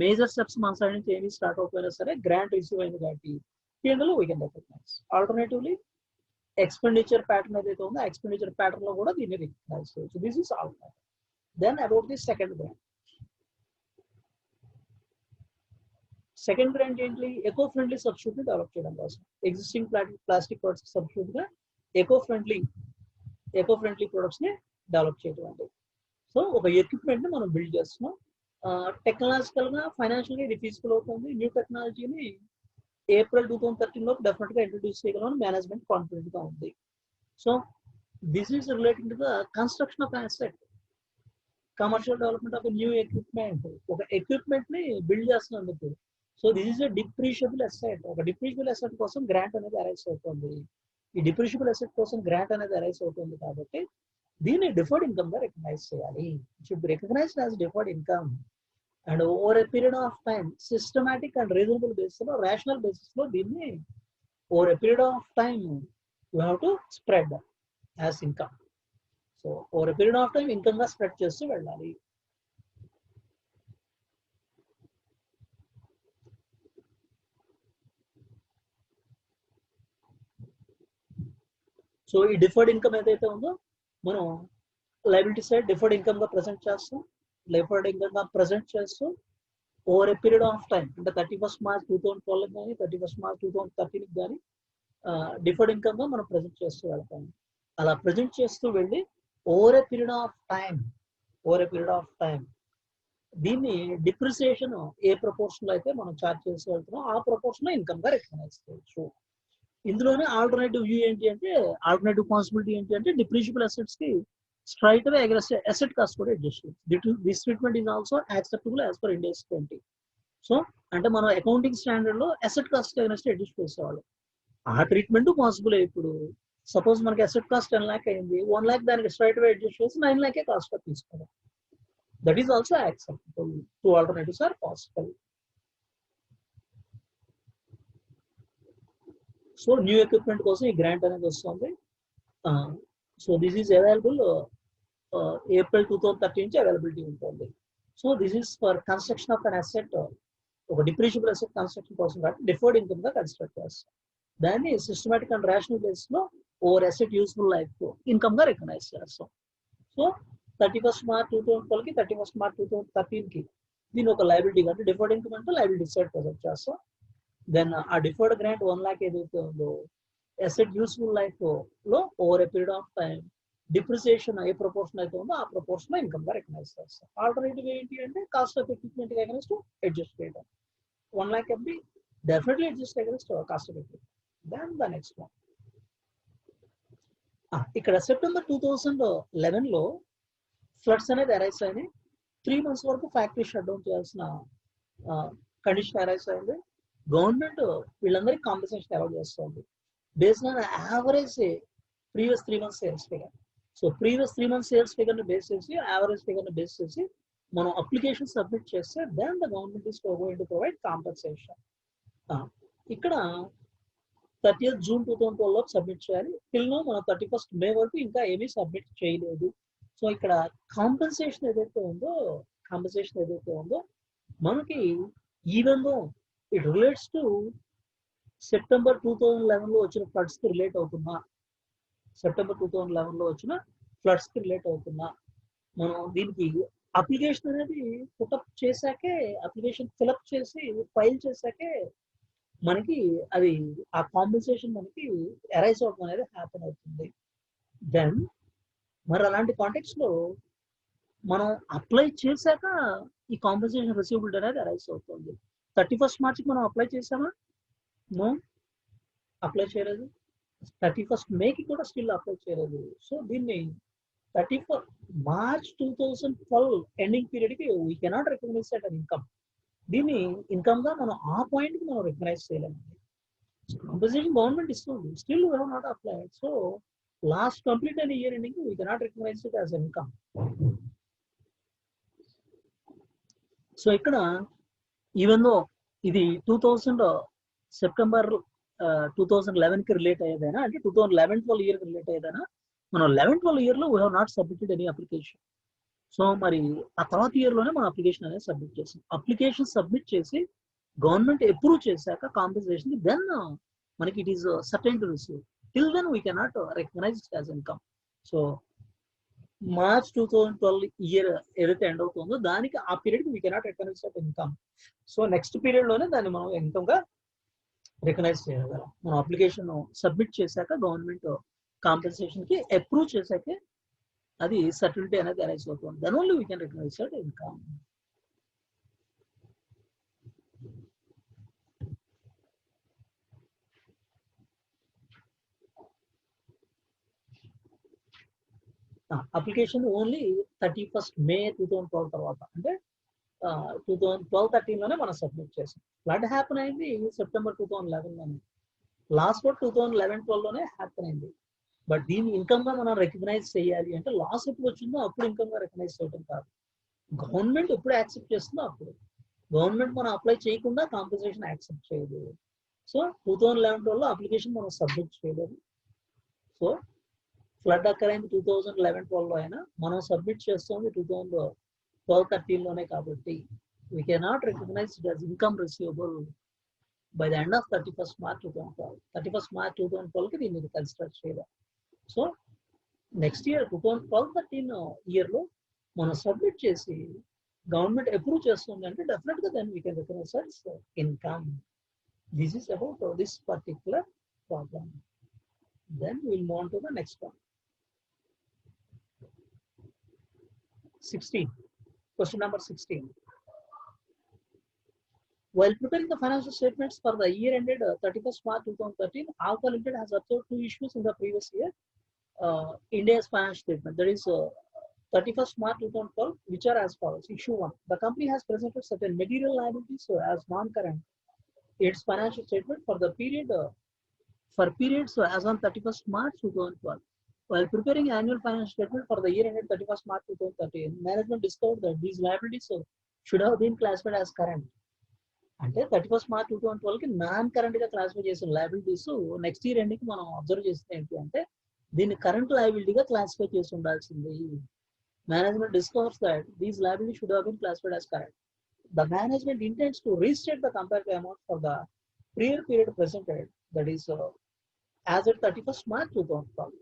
Speaker 1: మేజర్ స్టెప్స్ మన సైడ్ నుంచి ఏమీ స్టార్ట్ అవుతున్నా సరే గ్రాంట్ రిసీవ్ అయింది కాబట్టి PNL we can recognise. Alternatively expenditure pattern ఏదైతే ఉందో ఎక్స్పెండిచర్ ప్యాటర్న్ లో కూడా దీన్ని రికగ్నైజ్ చేయొచ్చు. This is alternative. Then about the second grant. Second grant ఏంటి? ఎకో ఫ్రెండ్లీ సబ్స్టిట్యూట్ ని డెవలప్ చేయడం కోసం ఎగ్జిస్టింగ్ ప్లాస్టిక్ ప్రొడక్ట్స్ సబ్స్టిట్యూట్ గా ఎకో ఫ్రెండ్లీ ప్రొడక్ట్స్ ని డెవలప్ చేయడం అంటే సో ఒక ఎక్విప్మెంట్ ని మనం బిల్డ్ చేస్తున్నాం. టెక్నాలజికల్ గా ఫైనాన్షియల్ గా ఇది ఫీజిబుల్ అవుతుంది. న్యూ టెక్నాలజీని ఏప్రిల్ 2013 లో డెఫినెట్ గా ఇంట్రడ్యూస్ చేయగలం మేనేజ్మెంట్ కాన్ఫిడెంట్ గా ఉంది. So this is related to the construction of asset, commercial development of new equipment. ఒక ఎక్విప్మెంట్ ని బిల్డ్ చేస్తున్నందుకు so this is a depreciable asset. ఒక డిప్రిషియబుల్ అసెట్ కోసం గ్రాంట్ అనేది అరైజ్ అవుతుంది. ఈ డిప్రిషియబుల్ అసెట్ కోసం గ్రాంట్ అనేది అరైజ్ అవుతుంది కాబట్టి దీన్ని డిఫర్డ్ ఇన్కమ్ గా రికగ్నైజ్ చేయాలి. Should be recognised as deferred income and over a period of time systematic and reasonable basis లో రేషనల్ బేసిస్ లో దీన్ని over a period of time you have to spread as income. So over a period of time income గా spread చేస్తూ వెళ్ళాలి. So ఈ deferred income ఏదైతే ఉందో మనం లయబిలిటీ సైడ్ డిఫర్డ్ ఇన్కమ్ గా ప్రెజెంట్ చేస్తాం. డిఫర్డ్ ఇన్కమ్ గా ప్రెజెంట్ చేస్తూ over a period of time అంటే 31st March 2012 కానీ 31st March 2013 కానీ డిఫర్డ్ ఇన్కమ్ గా మనం ప్రెజెంట్ చేస్తూ వెళ్తాం. అలా ప్రెజెంట్ చేస్తూ వెళ్ళి over a period of time దీన్ని డిప్రిసియేషన్ ఏ ప్రపోర్షన్ లో అయితే మనం చార్జ్ చేస్తూ వెళ్తున్నాం ఆ ప్రపోర్షన్ లో ఇన్కమ్ గా రికగ్నైజ్ చేయొచ్చు. ఇందులోనే ఆల్టర్నేటివ్ వ్యూ ఏంటి అంటే ఆల్టర్నేటివ్ పాసిబిలిటీ ఏంటి అంటే డిప్రిషియబుల్ అసెట్స్ కి స్ట్రైట్ అవే అగెన్స్ట్ అసెట్ కాస్ట్ కూడా అడ్జస్ట్ చేయొచ్చు. This treatment is also acceptable as per India's 20. So అంటే మనం అకౌంటింగ్ స్టాండర్డ్ లో అసెట్ కాస్ట్ అగెన్స్ట్ అడ్జస్ట్ చేసేవాళ్ళు. ఆ ట్రీట్మెంట్ పాసిబుల్. ఇప్పుడు సపోజ్ మనకి అసెట్ కాస్ట్ 10 lakh అయింది, 1 lakh దానికి స్ట్రైట్ అవే అడ్జస్ట్ చేసి 9 lakh కాస్ట్ తీసుకోవడం. That is also acceptable. Two alternatives are possible. So new equipment కోసం ఈ గ్రాంట్ అనేది వస్తుంది. So this is available April 2013 నుంచి అవైలబిలిటీ ఉంటుంది. So this is for construction of an asset, ఒక డిప్రిషియబుల్ అసెట్ కన్స్ట్రక్షన్ కోసం కాబట్టి డిఫర్డ్ ఇన్కమ్ గా కన్స్ట్రక్ట్ చేస్తాం. దాన్ని సిస్టమాటిక్ అండ్ రేషనల్ బేస్ లో over asset useful life income గా రికగ్నైజ్ చేస్తాం. సో 31st March 2012 కి 31st March 2013 కి దీని ఒక లైబిలిటీ అంటే డిఫర్డ్ ఇన్కమ్ అంటే లైబిలిటీ సైడ్ ప్రొజెక్ట్ చేస్తాం. దెన్ ఆ డిఫర్డ్ గ్రాంట్ 1 lakh ఏదైతే ఉందో అసెట్ యూస్ఫుల్ లైఫ్ లో over a period of time depreciation A proportion అయితే ఉందో ఆ ప్రపోర్షన్ ఇన్కమ్ గా రికగ్నైజ్ చేస్తాం. ఆల్టర్నేటివ్ ఏంటి అంటే cost of equipment against adjust చేయడం. 1 lakh can be definitely adjust against cost of equipment. Then the next one. ఇక్కడ సెప్టెంబర్ 2011 లో ఫ్లడ్స్ అనేది అరైజ్ అయినాయి. 3 months వరకు ఫ్యాక్టరీ షట్ డౌన్ చేయాల్సిన కండిషన్ అరైజ్ అయింది. గవర్నమెంట్ వీళ్ళందరికీ కాంపెన్సేషన్ అలౌట్ చేస్తుంది based on average previous 3 months sales figure. So previous 3 months sales figure ని బేస్ చేసి యావరేజ్ ఫిగర్ ని బేస్ చేసి మనం అప్లికేషన్ సబ్మిట్ చేస్తే then the government is going to provide compensation. ఇక్కడ 30th June 2012 లోపు సబ్మిట్ చేయాలి. టిల్ నో మనం 31st May వరకు ఇంకా ఏమీ సబ్మిట్ చేయలేదు. సో ఇక్కడ కాంపెన్సేషన్ ఏదైతే ఉందో మనకి even though it relates to September 2011 లో వచ్చిన ఫ్లడ్స్ కి రిలేట్ అవుతున్నా, సెప్టెంబర్ 2011 లో వచ్చిన ఫ్లడ్స్ కి రిలేట్ అవుతున్నా మనం దీనికి అప్లికేషన్ అనేది పుటప్ చేశాకే, అప్లికేషన్ ఫిలప్ చేసి ఫైల్ చేశాకే మనకి అది ఆ కాంపెన్సేషన్ మనకి అరైజ్ అవడం అనేది హ్యాపెన్ అవుతుంది. దెన్ మరి అలాంటి కాంటెక్స్ లో మనం అప్లై చేశాక ఈ కాంపెన్సేషన్ రిసీవబిలిటీ అనేది అరైజ్ అవుతుంది. 31st March కి మనం అప్లై చేసామా? నో, అప్లై చేయలేదు. 31st May కి కూడా స్టిల్ అప్లై చేయలేదు. సో దీన్ని 31st March 2012 ఎండింగ్ పీరియడ్ కి we cannot recognise that income. దీన్ని ఇన్కమ్ గా మనం ఆ పాయింట్ కి మనం రికగ్నైజ్ చేయలేము. కాంపెన్సేషన్ గవర్నమెంట్ ఇస్తుంది, still we have not applied. So last complete అయిన year ending we cannot recognise it as income. So ఇక్కడ ఈవెన్ దో ఇది 2000 సెప్టెంబర్ 2011 కి రిలేట్ అయ్యేదైనా, అంటే 2011-12 ఇయర్ కి రిలేట్ అయ్యేదైనా, మనం 11-12 ఇయర్ లో we have not submitted any application. So మరి ఆ తర్వాత ఇయర్ లోనే మనం అప్లికేషన్ అనేది సబ్మిట్ చేసాం. అప్లికేషన్ సబ్మిట్ చేసి గవర్నమెంట్ అప్రూవ్ చేశాక కాంపెన్సేషన్ దెన్ మనకి it is certain to receive. Till then we cannot recognise it as income. So March 2012 year ఏదైతే ఎండ్ అవుతుందో దానికి ఆ period we cannot recognise that income. So next period లోనే దాన్ని మనం ఇన్కమ్ గా రికగ్నైజ్ చేయగలం. మనం అప్లికేషన్ సబ్మిట్ చేశాక గవర్నమెంట్ కాంపెన్సేషన్ కి అప్రూవ్ చేశాకే అది సర్టిఫికేట్ అనేది అరైజ్ అవుతుంది. Then only we can recognise that income. Application only 31st May 2012 తర్వాత, అంటే 2012-13 లోనే మనం సబ్మిట్ చేసాం. ఫ్లడ్ హ్యాపెన్ అయింది సెప్టెంబర్ 2011 లోనే. లాస్ట్ ఫ్లడ్ 2011-12 లోనే హ్యాపెన్ అయింది. బట్ దీన్ని ఇన్కమ్ గా మనం రికగ్నైజ్ చేయాలి అంటే లాస్ ఎప్పుడు వచ్చిందో అప్పుడు ఇన్కమ్ గా రికగ్నైజ్ చేయడం కాదు. గవర్నమెంట్ ఎప్పుడు యాక్సెప్ట్ చేస్తుందో అప్పుడు. గవర్నమెంట్ మనం అప్లై చేయకుండా కాంపెన్సేషన్ యాక్సెప్ట్ చేయదు. సో 2011-12 లో అప్లికేషన్ మనం సబ్మిట్ చేయలేదు. సో ఫ్లడ్ అక్కర్ అయింది 2011-12 లో అయినా మనం సబ్మిట్ చేస్తుంది 2012-13 లోనే కాబట్టి we cannot recognise it as income receivable by the end of 31st March 2012. 31st March 2012 కి దీన్ని కన్సిడర్ చేయలేదు. సో నెక్స్ట్ ఇయర్ 2012-13 ఇయర్ లో మనం సబ్మిట్ చేసి గవర్నమెంట్ అప్రూవ్ చేస్తుంది అంటే డెఫినెట్ గా then we can recognise as income. This is about this particular problem. Then we'll move on to the next one. 16. Question number 16. While preparing the financial statements for the year ended 31st March 2013, Alpha Limited has observed two issues in the previous year. India's financial statement, that is 31st March 2012, which are as follows. Issue 1. The company has presented certain material liabilities as non-current in its financial statement for the period for periods as on 31st March 2012. While preparing annual financial statement for the year ended 31st March 2013, management discovered that these liabilities should have been classified as current. అంటే 31st March 2012కి non current గా classify చేసిన liabilities next year ending మనం observe చేస్తే ఏంటి అంటే దీన్ని current లయబిలిటీగా classify చేసి ఉండాల్సింది. Management discovers that these liabilities should have been classified as current. The management intends to restate the comparative amount for the prior period presented, that is as at 31st March 2012.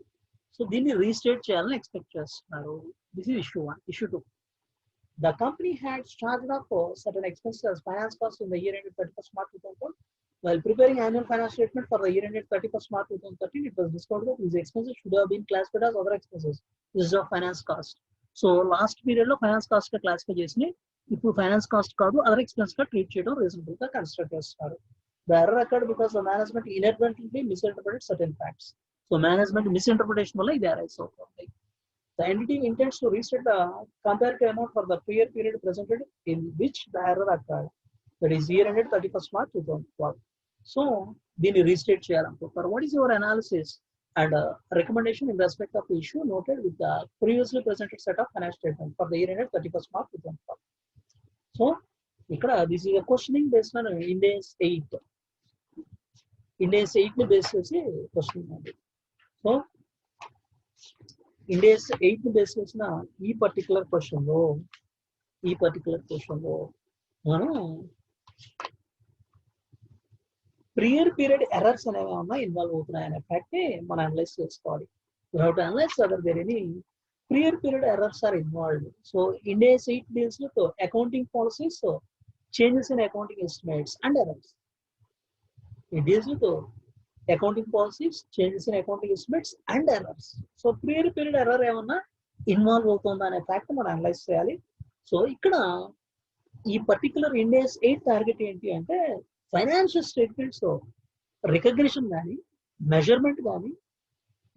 Speaker 1: So దీన్ని restate చేయాలని expect చేస్తున్నారు. This is issue 1. Issue 2, the company had charged off certain expenses as finance costs in the year ended 31st March 2012. While preparing annual financial statement for the year ended 31st March 2013, it was discovered that these expenses should have been classified as other expenses. This is of finance cost. So last period లో finance cost గా classify చేసి ఇప్పుడు finance cost కాదు other expense గా treat చేయడం reasonable గా construct చేస్తారు. The error occurred because the management inadvertently misinterpreted certain facts. So management misinterpretation వల్ల ఇది arise అవుతుంది. The entity intends to restate the comparative amount for the prior period presented in which the error occurred. That is year ended 31st March 2012. So దీన్ని restate చేయాలనుకుంటారు. What is your analysis and recommendation in respect of the issue noted with the previously presented set of financial statements for the year ended 31st March 2012? So ఇక్కడ this is a questioning based on Ind AS 8. Ind AS 8 ని base చేసి questioning ఉంది. So Ind AS 8 ని base చేసిన ఈ particular question లో మనం prior period errors అనేవి ఏమన్నా ఇన్వాల్వ్ అవుతున్నాయనే ఫ్యాక్ట్ ని మనం అనలైజ్ చేసుకోవాలి. We have to analyze whether there any prior period errors are involved. So Ind AS 8 deals with accounting policies, so changes in accounting estimates and errors. It deals with accounting policies, changes in accounting estimates and errors. So prior period error ఏమన్నా involve అవుతుందా అనే fact మనం analyse చేయాలి. So ఇక్కడ ఈ particular Ind AS 8 target ఏంటి అంటే financial statements recognition కానీ మెజర్మెంట్ కానీ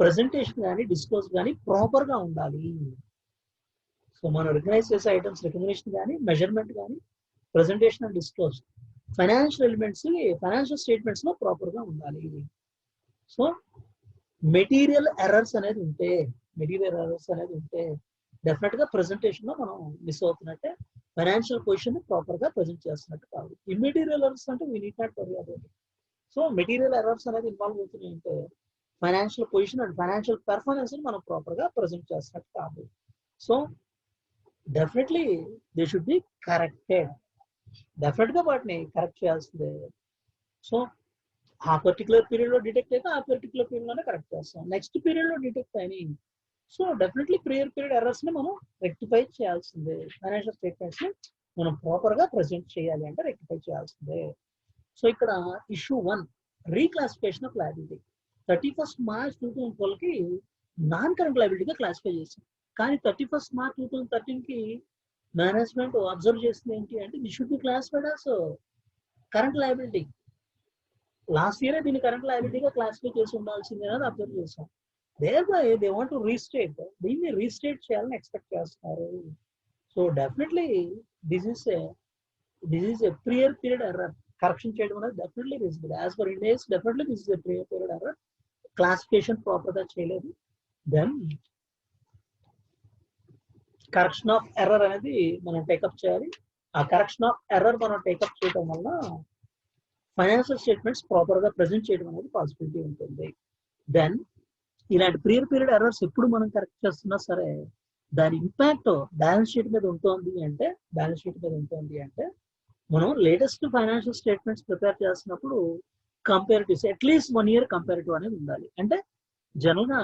Speaker 1: ప్రెజెంటేషన్ కానీ డిస్క్లోజ్ కానీ ప్రాపర్ గా ఉండాలి. సో మనం రికగ్నైజ్ చేసే ఐటమ్స్ రికగ్నిషన్ కానీ మెజర్మెంట్ కానీ presentation and disclose financial elements financial statements లో ప్రాపర్ గా ఉండాలి. సో మెటీరియల్ ఎర్రర్స్ అనేది ఉంటే డెఫినెట్ గా ప్రెజెంటేషన్ లో మనం మిస్ అవుతున్నట్టే, ఫైనాన్షియల్ పొజిషన్ ప్రాపర్ గా ప్రెజెంట్ చేస్తున్నట్టు కాదు. ఇమ్మెటీరియల్ ఎర్రర్స్ అంటే we need not worry about it. So material errors అనేది ఇన్వాల్వ్ అవుతున్నాయి అంటే financial position and financial performance మనం ప్రాపర్ గా ప్రెజెంట్ చేస్తున్నట్టు కాదు. So definitely they should be corrected. Definite గా వాటిని కరెక్ట్ చేయాల్సిందే. సో ఆ పర్టికులర్ పీరియడ్ లో డిటెక్ట్ అయితే ఆ పర్టికులర్ పీరియడ్ లోనే కరెక్ట్ చేస్తాం. నెక్స్ట్ పీరియడ్ లో డిటెక్ట్ అయినాయి so definitely prior period errors ని మనం రెక్టిఫై చేయాల్సిందే. ఫైనాన్షియల్ స్టేట్మెంట్స్ ని మనం ప్రాపర్ గా ప్రెజెంట్ చేయాలి అంటే రెక్టిఫై చేయాల్సిందే. సో ఇక్కడ issue 1 reclassification of liability 31st March 2012 కి నాన్ కరెంట్ లయబిలిటీగా క్లాసిఫై చేసాం. కానీ 31st March 2013 కి మేనేజ్మెంట్ అబ్జర్వ్ చేసింది ఏంటి అంటే this should be classified as current liability. Last year దీన్ని కరెంట్ లయబిలిటీగా క్లాసిఫై చేసి ఉండాల్సిందే అనేది అబ్జర్వ్ చేసాం. thereby they want to restate, దీన్ని రీస్టేట్ చేయాలని ఎక్స్పెక్ట్ చేస్తున్నారు. So definitely this is a prior period error. Correction చేయడం అనేది definitely reasonable. As per Ind AS definitely this is a prior period error. Classification proper గా చేయలేదు. Then correction of error అనేది మనం take up చేయాలి. ఆ కరెక్షన్ ఆఫ్ ఎర్రర్ మనం take up చేయడం వల్ల ఫైనాన్షియల్ స్టేట్మెంట్స్ ప్రాపర్ గా ప్రెజెంట్ చేయడం అనేది పాసిబిలిటీ ఉంటుంది. దెన్ ఇలాంటి ప్రియర్ పీరియడ్ ఎర్రర్స్ ఎప్పుడు మనం కరెక్ట్ చేస్తున్నా సరే దాని ఇంపాక్ట్ బ్యాలెన్స్ షీట్ మీద ఉంటుంది అంటే మనం లేటెస్ట్ ఫైనాన్షియల్ స్టేట్మెంట్స్ ప్రిపేర్ చేస్తున్నప్పుడు కంపారిటివ్స్ అట్లీస్ట్ 1 year కంపారిటివ్ అనేది ఉండాలి. అంటే జనరల్ గా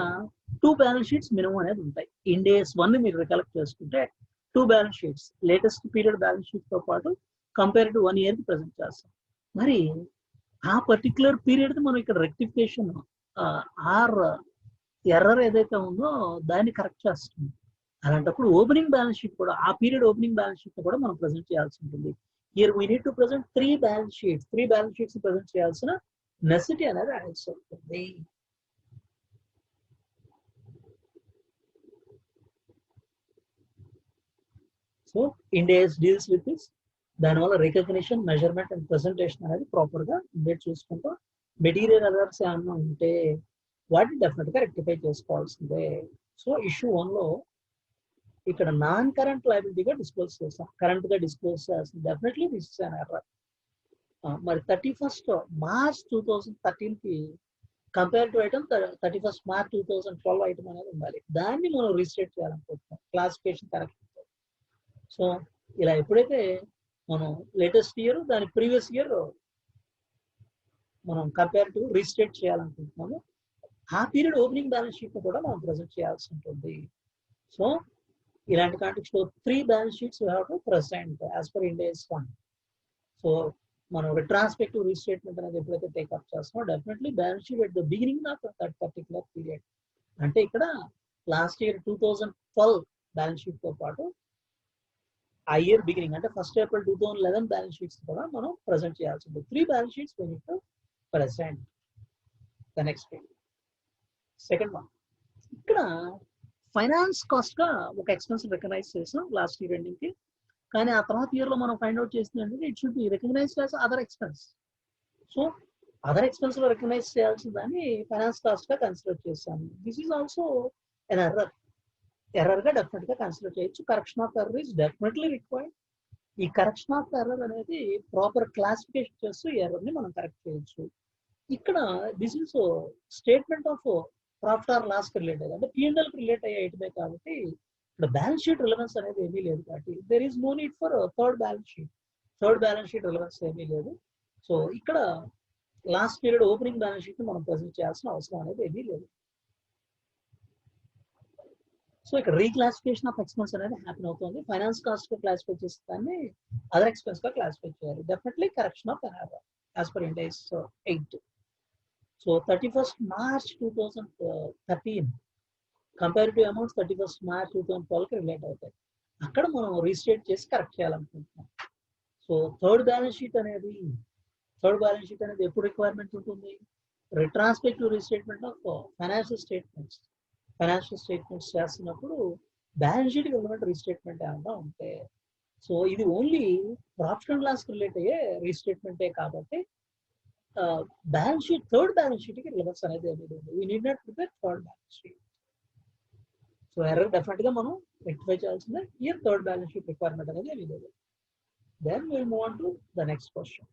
Speaker 1: 2 బ్యాలెన్స్ షీట్స్ మినిమం అనేది ఉంటాయి. Ind AS 1 మీరు రికలెక్ట్ చేసుకుంటే 2 balance sheets latest period balance sheet తో పాటు కంపారిటివ్ 1 year కి ప్రెజెంట్ చేస్తాం. మరి ఆ పర్టికులర్ పీరియడ్ మనం ఇక్కడ రెక్టిఫికేషన్ ఆర్ ఎర్రర్ ఏదైతే ఉందో దాన్ని కరెక్ట్ చేస్తుంది. అలాంటప్పుడు ఓపెనింగ్ బ్యాలెన్స్ షీట్ కూడా ఆ పీరియడ్ ఓపెనింగ్ బ్యాలెన్స్ షీట్ కూడా మనం ప్రెజెంట్ చేయాల్సి ఉంటుంది. Here we need to present 3 balance sheets present చేయాల్సిన నెసెసిటీ అనేది అరైజ్ అవుతుంది. So Ind AS deals with this. దానివల్ల రికగ్నిషన్ మెజర్మెంట్ అండ్ ప్రెజెంటేషన్ అనేది ప్రాపర్ గా ఇండేట్ చూసుకుంటూ మెటీరియల్ ఎర్రర్స్ ఏమన్నా ఉంటే వాటిని డెఫినెట్గా రెక్టిఫై చేసుకోవాల్సిందే. సో ఇష్యూ 1లో ఇక్కడ నాన్ కరెంట్ లయబిలిటీగా డిస్క్లోజ్ చేస్తాం, కరెంట్గా డిస్క్లోజ్ చేస్తాం. Definitely this is an error. మరి 31st March 2013కి compare to item 31st March 2012 item అనేది ఉండాలి. దాన్ని మనం రీస్టేట్ చేయాలనుకుంటున్నాం క్లాసిఫికేషన్ కరెక్షన్. సో ఇలా ఎప్పుడైతే మనం లేటెస్ట్ ఇయర్ దాని ప్రీవియస్ ఇయర్ మనం కంపేర్ టు రీస్టేట్ చేయాలనుకుంటున్నాము, ఆ పీరియడ్ ఓపెనింగ్ బ్యాలెన్స్ షీట్ కూడా మనం ప్రజెంట్ చేయాల్సి ఉంటుంది. సో ఇలాంటి కాంటెక్స్ట్ లో 3 balance sheets have to present as per Ind AS 1. So మనం రిట్రాస్పెక్టివ్ రీస్టేట్మెంట్ అనేది ఎప్పుడైతే టేకప్ చేస్తామో definitely balance sheet at the beginning of that particular period, అంటే ఇక్కడ లాస్ట్ ఇయర్ 2012 బ్యాలెన్స్ షీట్ తో పాటు ఆ ఇయర్ బిగినింగ్ అంటే 1st April 2011 బ్యాలెన్స్ షీట్స్ కూడా మనం ప్రెసెంట్ చేయాల్సి ఉంటుంది. 3 balance sheets we need to present. The next page. Second one, ఇక్కడ ఫైనాన్స్ కాస్ట్ గా ఒక ఎక్స్పెన్స్ రికగ్నైజ్ చేసాం లాస్ట్ ఇయర్ ఎండింగ్ కి, కానీ ఆ తర్వాత ఇయర్ లో మనం ఫైండ్ అవుట్ చేసింది అంటే it should be recognised as other expense. So other expense లో రికగ్నైజ్ చేయాల్సిన దాన్ని ఫైనాన్స్ కాస్ట్ గా కన్సిడర్ చేస్తాము. This is also an error గా డెఫినెట్ గా కన్సిడర్ చేయొచ్చు. Correction of error is definitely required. ఈ కరెక్షన్ ఆఫ్ ఎర్రర్ అనేది ప్రాపర్ క్లాసిఫికేషన్ చేస్తూ ఈ ఎర్రర్ ని మనం కరెక్ట్ చేయొచ్చు. ఇక్కడ this is statement of profit or loss కి రిలేటెడ్, అంటే P&L కి రిలేట్ అయ్యే ఐటమే కాబట్టి ఇక్కడ బ్యాలెన్స్ షీట్ రిలవెన్స్ అనేది ఏమీ లేదు. కాబట్టి there is no need for third balance sheet relevance ఏమీ లేదు. సో ఇక్కడ last period opening balance sheet ని మనం ప్రజెంట్ చేయాల్సిన అవసరం అనేది ఏమీ లేదు. సో ఇక్కడ రీక్లాసిఫికేషన్ ఆఫ్ ఎక్స్పెన్స్ అనేది హ్యాపీన్ అవుతుంది. ఫైనాన్స్ కాస్ట్ గా క్లాసిఫై చేసే దాన్ని అదర్ ఎక్స్పెన్స్ గా క్లాసిఫై చేయాలి. Definitely correction of error as per Ind AS 8. So 31st March 2013 comparative amounts 31st March 2012 కి రిలేట్ అవుతాయి. అక్కడ మనం రీస్టేట్ చేసి కరెక్ట్ చేయాలనుకుంటున్నాం. సో థర్డ్ బ్యాలెన్స్ షీట్ అనేది ఎప్పుడు రిక్వైర్మెంట్ ఉంటుంది? Retrospective restatement of financial statements చేస్తున్నప్పుడు బ్యాలెన్స్ షీట్ రిలవెంట్ రీస్టేట్మెంట్ ఏమన్నా ఉంటే, సో ఇది only profit and loss relate అయ్యే రీస్టేట్మెంటే కాబట్టి balance sheet third balance sheet కి రిలవెన్స్ అనేది ఏమీ లేదు. We need not prepare third balance sheet. So error definite గా మనం రెక్టిఫై చేయాల్సిందే. Year third balance sheet requirement అనేది ఏమీ లేదు. Then will move on to the next question.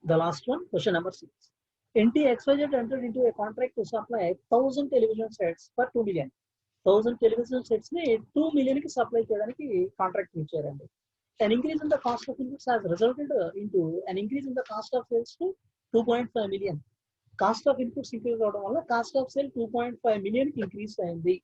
Speaker 1: The last one, question number 6. NTXYZ entered into a contract to supply 1000 television sets for 2 million. 1000 television sets ni 2 million ki supply cheyadaniki contract icharanడి. An increase in the cost of inputs has resulted into an increase in the cost of sales to 2.5 million. Cost of inputs increase avadam valla cost of sale 2.5 million ki increase ayindi.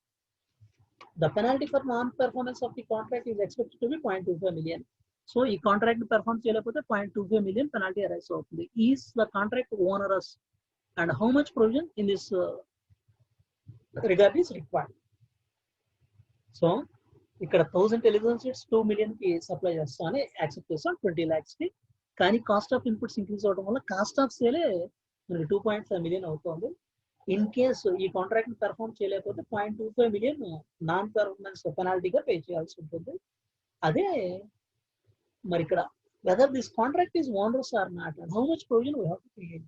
Speaker 1: The penalty for non-performance of the contract is expected to be 0.25 million. So ఈ contract perform చేయలేకపోతే 0.25 million penalty arise అవుతుంది. Is the contract onerous and how much provision in this regard is required. So ఇక్కడ 1000 television sets 2 million కి supply చేస్తామని accept చేస్తాం 20 lakhs కి. కానీ cost of inputs increase అవడం వల్ల కాస్ట్ ఆఫ్ సేలే మనకి 2.5 million అవుతుంది. ఇన్ కేసు ఈ కాంట్రాక్ట్ పెర్ఫార్మ్ చేయలేకపోతే 0.25 million నాన్ పెర్ఫార్మెన్స్ పెనాల్టీగా పే చేయాల్సి ఉంటుంది. అదే మరి ఇక్కడ whether this contract is onerous or not and how much provision we have to create.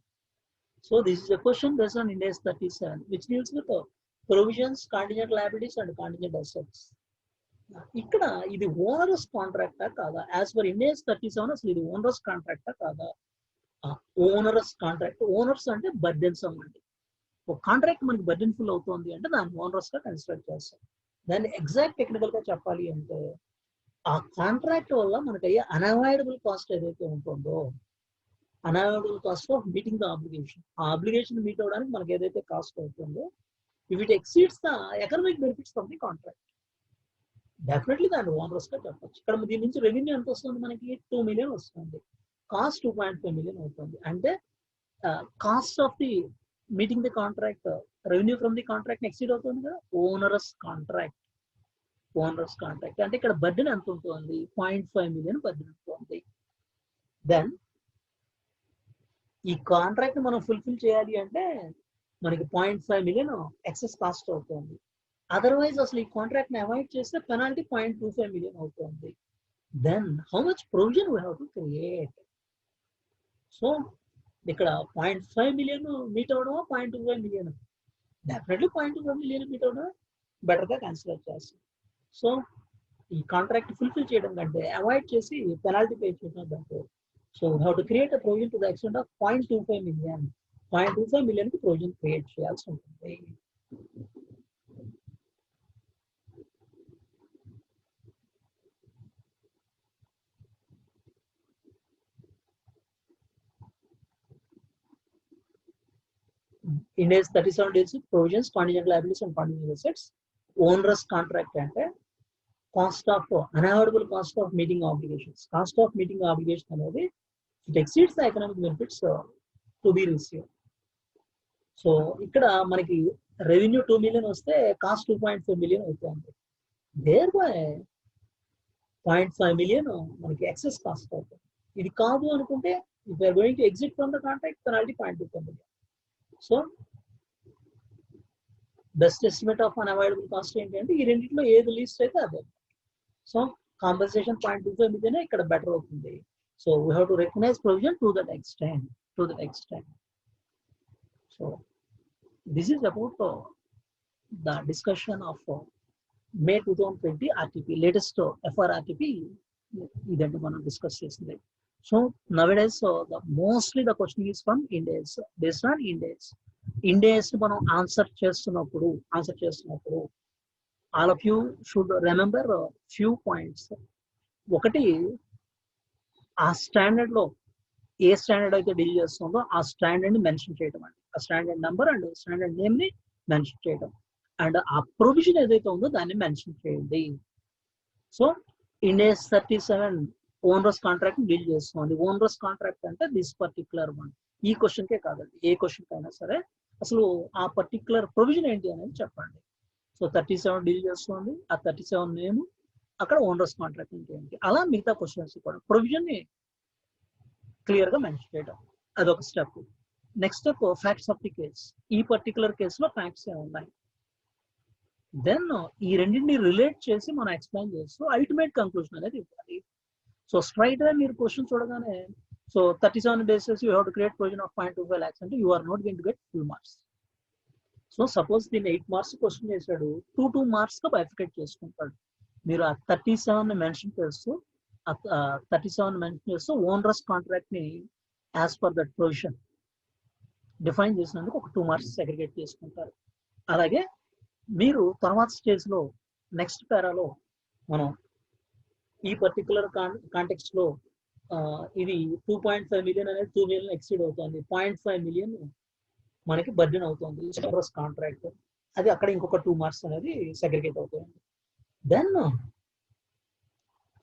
Speaker 1: So this is a question based on Ind AS 37 which deals with provisions, contingent liabilities and contingent assets. ఇక్కడ ఇది ఓనరస్ కాంట్రాక్టా కాదా? As per Ind AS 37 అసలు ఇది ఓనరస్ కాంట్రాక్టా కాదా? ఓనరస్ contract, owners అంటే burdens అవ్వండి. ఒక contract మనకి బర్డెన్ ఫుల్ అవుతుంది అంటే దాన్ని ఓనరస్ గా కన్సిడర్ చేస్తాం. దాన్ని ఎగ్జాక్ట్ టెక్నికల్ గా చెప్పాలి అంటే ఆ కాంట్రాక్ట్ వల్ల మనకి అయ్యే అన్అవాయిడబుల్ కాస్ట్ ఏదైతే ఉంటుందో, unavoidable cost of meeting the obligation, ఆ ఆబ్లిగేషన్ మీట్ అవడానికి మనకి ఏదైతే కాస్ట్ అవుతుందో, if it exceeds the economic benefits from the contract, definitely దాన్ని ఓనరస్ గా చెప్పచ్చు. ఇక్కడ దీని నుంచి రెవెన్యూ ఎంత వస్తుంది? మనకి 2 million వస్తుంది, కాస్ట్ 2.5 million అవుతుంది. అంటే cost of the meeting the contract, revenue from the contract exceed అవుతుంది కదా, ఓనరస్ కాంట్రాక్ట్ అంటే ఇక్కడ బర్డెన్ ఎంత ఉంటుంది? 0.5 million బర్డెన్ ఉంటుంది. దెన్ ఈ కాంట్రాక్ట్ మనం ఫుల్ఫిల్ చేయాలి అంటే మనకి 0.5 million ఎక్సెస్ కాస్ట్ అవుతుంది. అదర్వైజ్ అసలు ఈ కాంట్రాక్ట్ ని అవాయిడ్ చేస్తే పెనాల్టీ 0.25 million అవుతుంది. then how much provision we have to create. So ఇక్కడ 0.5 million మీట్ అవడమా 0.25 million, డెఫినెట్లీ 0.25 million మీట్ అవడం బెటర్గా కన్సిడర్ చేస్తాం. సో ఈ కాంట్రాక్ట్ ఫుల్ఫిల్ చేయడం కంటే అవాయిడ్ చేసి పెనాల్టీ పే చేయడం better. So we have to create a provision to the extent of 0.25 million. 0.25 million కి ప్రొవిజన్ క్రియేట్ చేయాల్సి ఉంటుంది. India's 37 deals with provisions, contingent liabilities and contingent assets. Onerous contract అంటే cost of unavoidable cost of meeting obligations. Cost of meeting obligation అనేది it exceeds the economic benefits to be receive. So ఇక్కడ మనకి revenue 2 million వస్తే cost 2.5 million అవుతుంది. There by 0.5 million మనకి excess cost అవుతుంది. ఇది కాదు అనుకుంటే if you're going to exit from the contract penalty 0.25 million. So best estimate of unavoidable cost ఏంటంటే ఈ రెండింటిలో ఏది లీస్ట్ అయితే అదే. సో కాంపెన్సేషన్ 0.25 million ఇక్కడ బెటర్ అవుతుంది. So we have to recognise provision to that extent. So this is about the discussion of May 2020 RTP, latest FRRTP ఇదంటే మనం డిస్కస్ చేసింది. So nowadays mostly the question is from Ind AS, based on Ind AS మనం answer చేస్తున్నప్పుడు all of you should remember few points. ఒకటి, ఆ standard లో ఏ standard అయితే deal చేస్తుందో ఆ స్టాండర్డ్ ని మెన్షన్ చేయడం అండి. ఆ standard number and standard name ని మెన్షన్ చేయడం అండ్ ఆ ప్రొవిజన్ ఏదైతే ఉందో దాన్ని మెన్షన్ చేయండి. సో ఇండేస్ 37 ఓనరస్ కాంట్రాక్ట్ డీల్ చేస్తుంది. ఓనరస్ కాంట్రాక్ట్ అంటే దిస్ పర్టికులర్ వన్. ఈ క్వశ్చన్ కే కాదండి, ఏ క్వశ్చన్ కైనా సరే అసలు ఆ పర్టికులర్ ప్రొవిజన్ ఏంటి అనేది చెప్పండి. సో 37 డీల్ చేస్తుంది, ఆ 37 నేమ్, అక్కడ ఓనరస్ కాంట్రాక్ట్ ఏంటి, అలా మిగతా క్వశ్చన్స్ కూడా ప్రొవిజన్ ని క్లియర్ గా మెన్షన్ చేయడం, అదొక step. Next step facts of the case. ఈ పర్టికులర్ కేసులో ఫ్యాక్ట్స్ ఏమున్నాయి, దెన్ ఈ రెండింటిని రిలేట్ చేసి మనం ఎక్స్ప్లెయిన్ చేస్తూ అల్టిమేట్ కంక్లూజన్ అనేది ఇవ్వాలి. సో స్ట్రైట్ గా మీరు క్వశ్చన్ చూడగానే so 37 basis you have to create provision of 0.25 lakhs అంటే you are not going to get full marks. So suppose దీన్ని 8 marks క్వశ్చన్ చేశాడు, 2 marks గా బైఫికేట్ చేసుకుంటాడు. మీరు ఆ 37 మెన్షన్ చేస్తూ ఓనరస్ కాంట్రాక్ట్ ని as per that provision define చేసినందుకు ఒక 2 marks సెగ్రిగేట్ చేసుకుంటారు. అలాగే మీరు తర్వాత స్టేజ్ లో నెక్స్ట్ పారాలో మనం ఈ పర్టికులర్ కాంటెక్స్ట్ లో ఇది 2.5 million అనేది 2 million ఎక్సీడ్ అవుతుంది, 0.5 million మనకి బర్డెన్ అవుతుంది కాంట్రాక్ట్, అది అక్కడ ఇంకొక 2 marks అనేది సెగ్రిగేట్ అవుతుంది. దెన్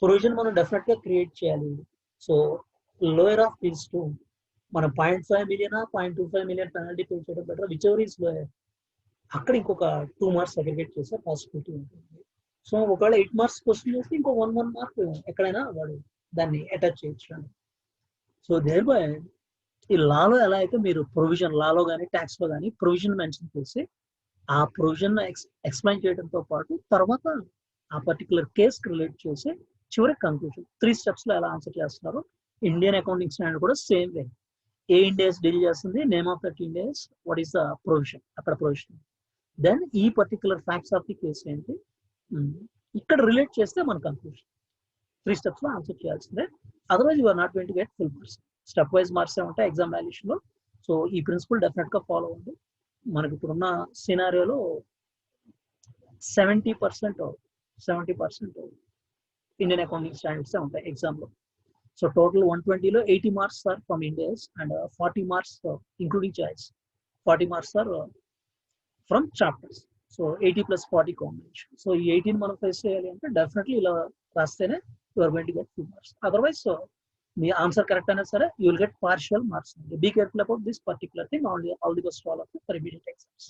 Speaker 1: ప్రొవిజన్ మనం డెఫినెట్ గా క్రియేట్ చేయాలి. So lower of these two మనం 0.5 million 0.25 million పెనాల్టీ పే చేయడం better, which ever is lower, అక్కడ ఇంకొక 2 marks సెగ్రిగేట్ చేసే పాసిబిలిటీ ఉంటుంది. సో ఒకవేళ 8 marks క్వశ్చన్ చేస్తే ఇంకో 1 mark ఎక్కడైనా వాడు దాన్ని అటాచ్ చేయొచ్చు. సో దేర్ బై ఈ లాలో ఎలా అయితే మీరు ప్రొవిజన్ లాలో కానీ ట్యాక్స్ లో కానీ ప్రొవిజన్ మెన్షన్ చేసి ఆ ప్రొవిజన్ ఎక్స్ప్లెయిన్ చేయడంతో పాటు తర్వాత ఆ పర్టికులర్ కేస్ రిలేట్ చేసి చివరి కంక్లూజన్ 3 steps లో ఎలా ఆన్సర్ చేస్తున్నారు. ఇండియన్ అకౌంటింగ్ స్టాండర్డ్ కూడా సేమ్ వే, ఏ ఇండేస్ డీల్ చేస్తుంది, name of that Ind AS, what is the provision, అక్కడ ప్రొవిజన్, దెన్ ఈ particular facts of the case ఏంటి, ఇక్కడ రిలేట్ చేస్తే మన కంక్లూజన్. 3 steps లో ఆన్సర్ చేయాల్సిందే, otherwise you're not going to get full marks. Step wise marks ఉంటాయి ఎగ్జామ్ వాల్యుయేషన్ లో. సో ఈ ప్రిన్సిపల్ డెఫినెట్ గా ఫాలో అవ్వండి. మనకి ఇప్పుడున్న సినారియోలో 70% ఇండియన్ అకౌంటింగ్ స్టాండర్డ్స్ ఉంటాయి ఎగ్జామ్ లో. సో టోటల్ 120 లో 80 marks are from Ind ASs and 40 marks including choice, 40 marks are from chapters. So 80 + 40 combination. So ఈ 18 మనం ఫేస్ చేయాలి అంటే డెఫినెట్లీ ఇలా రాస్తేనే you are going to get 2 marks. Otherwise మీ ఆన్సర్ కరెక్ట్ అయినా సరే you will get partial marks. Be careful about this particular thing. All the best all of you for immediate exams.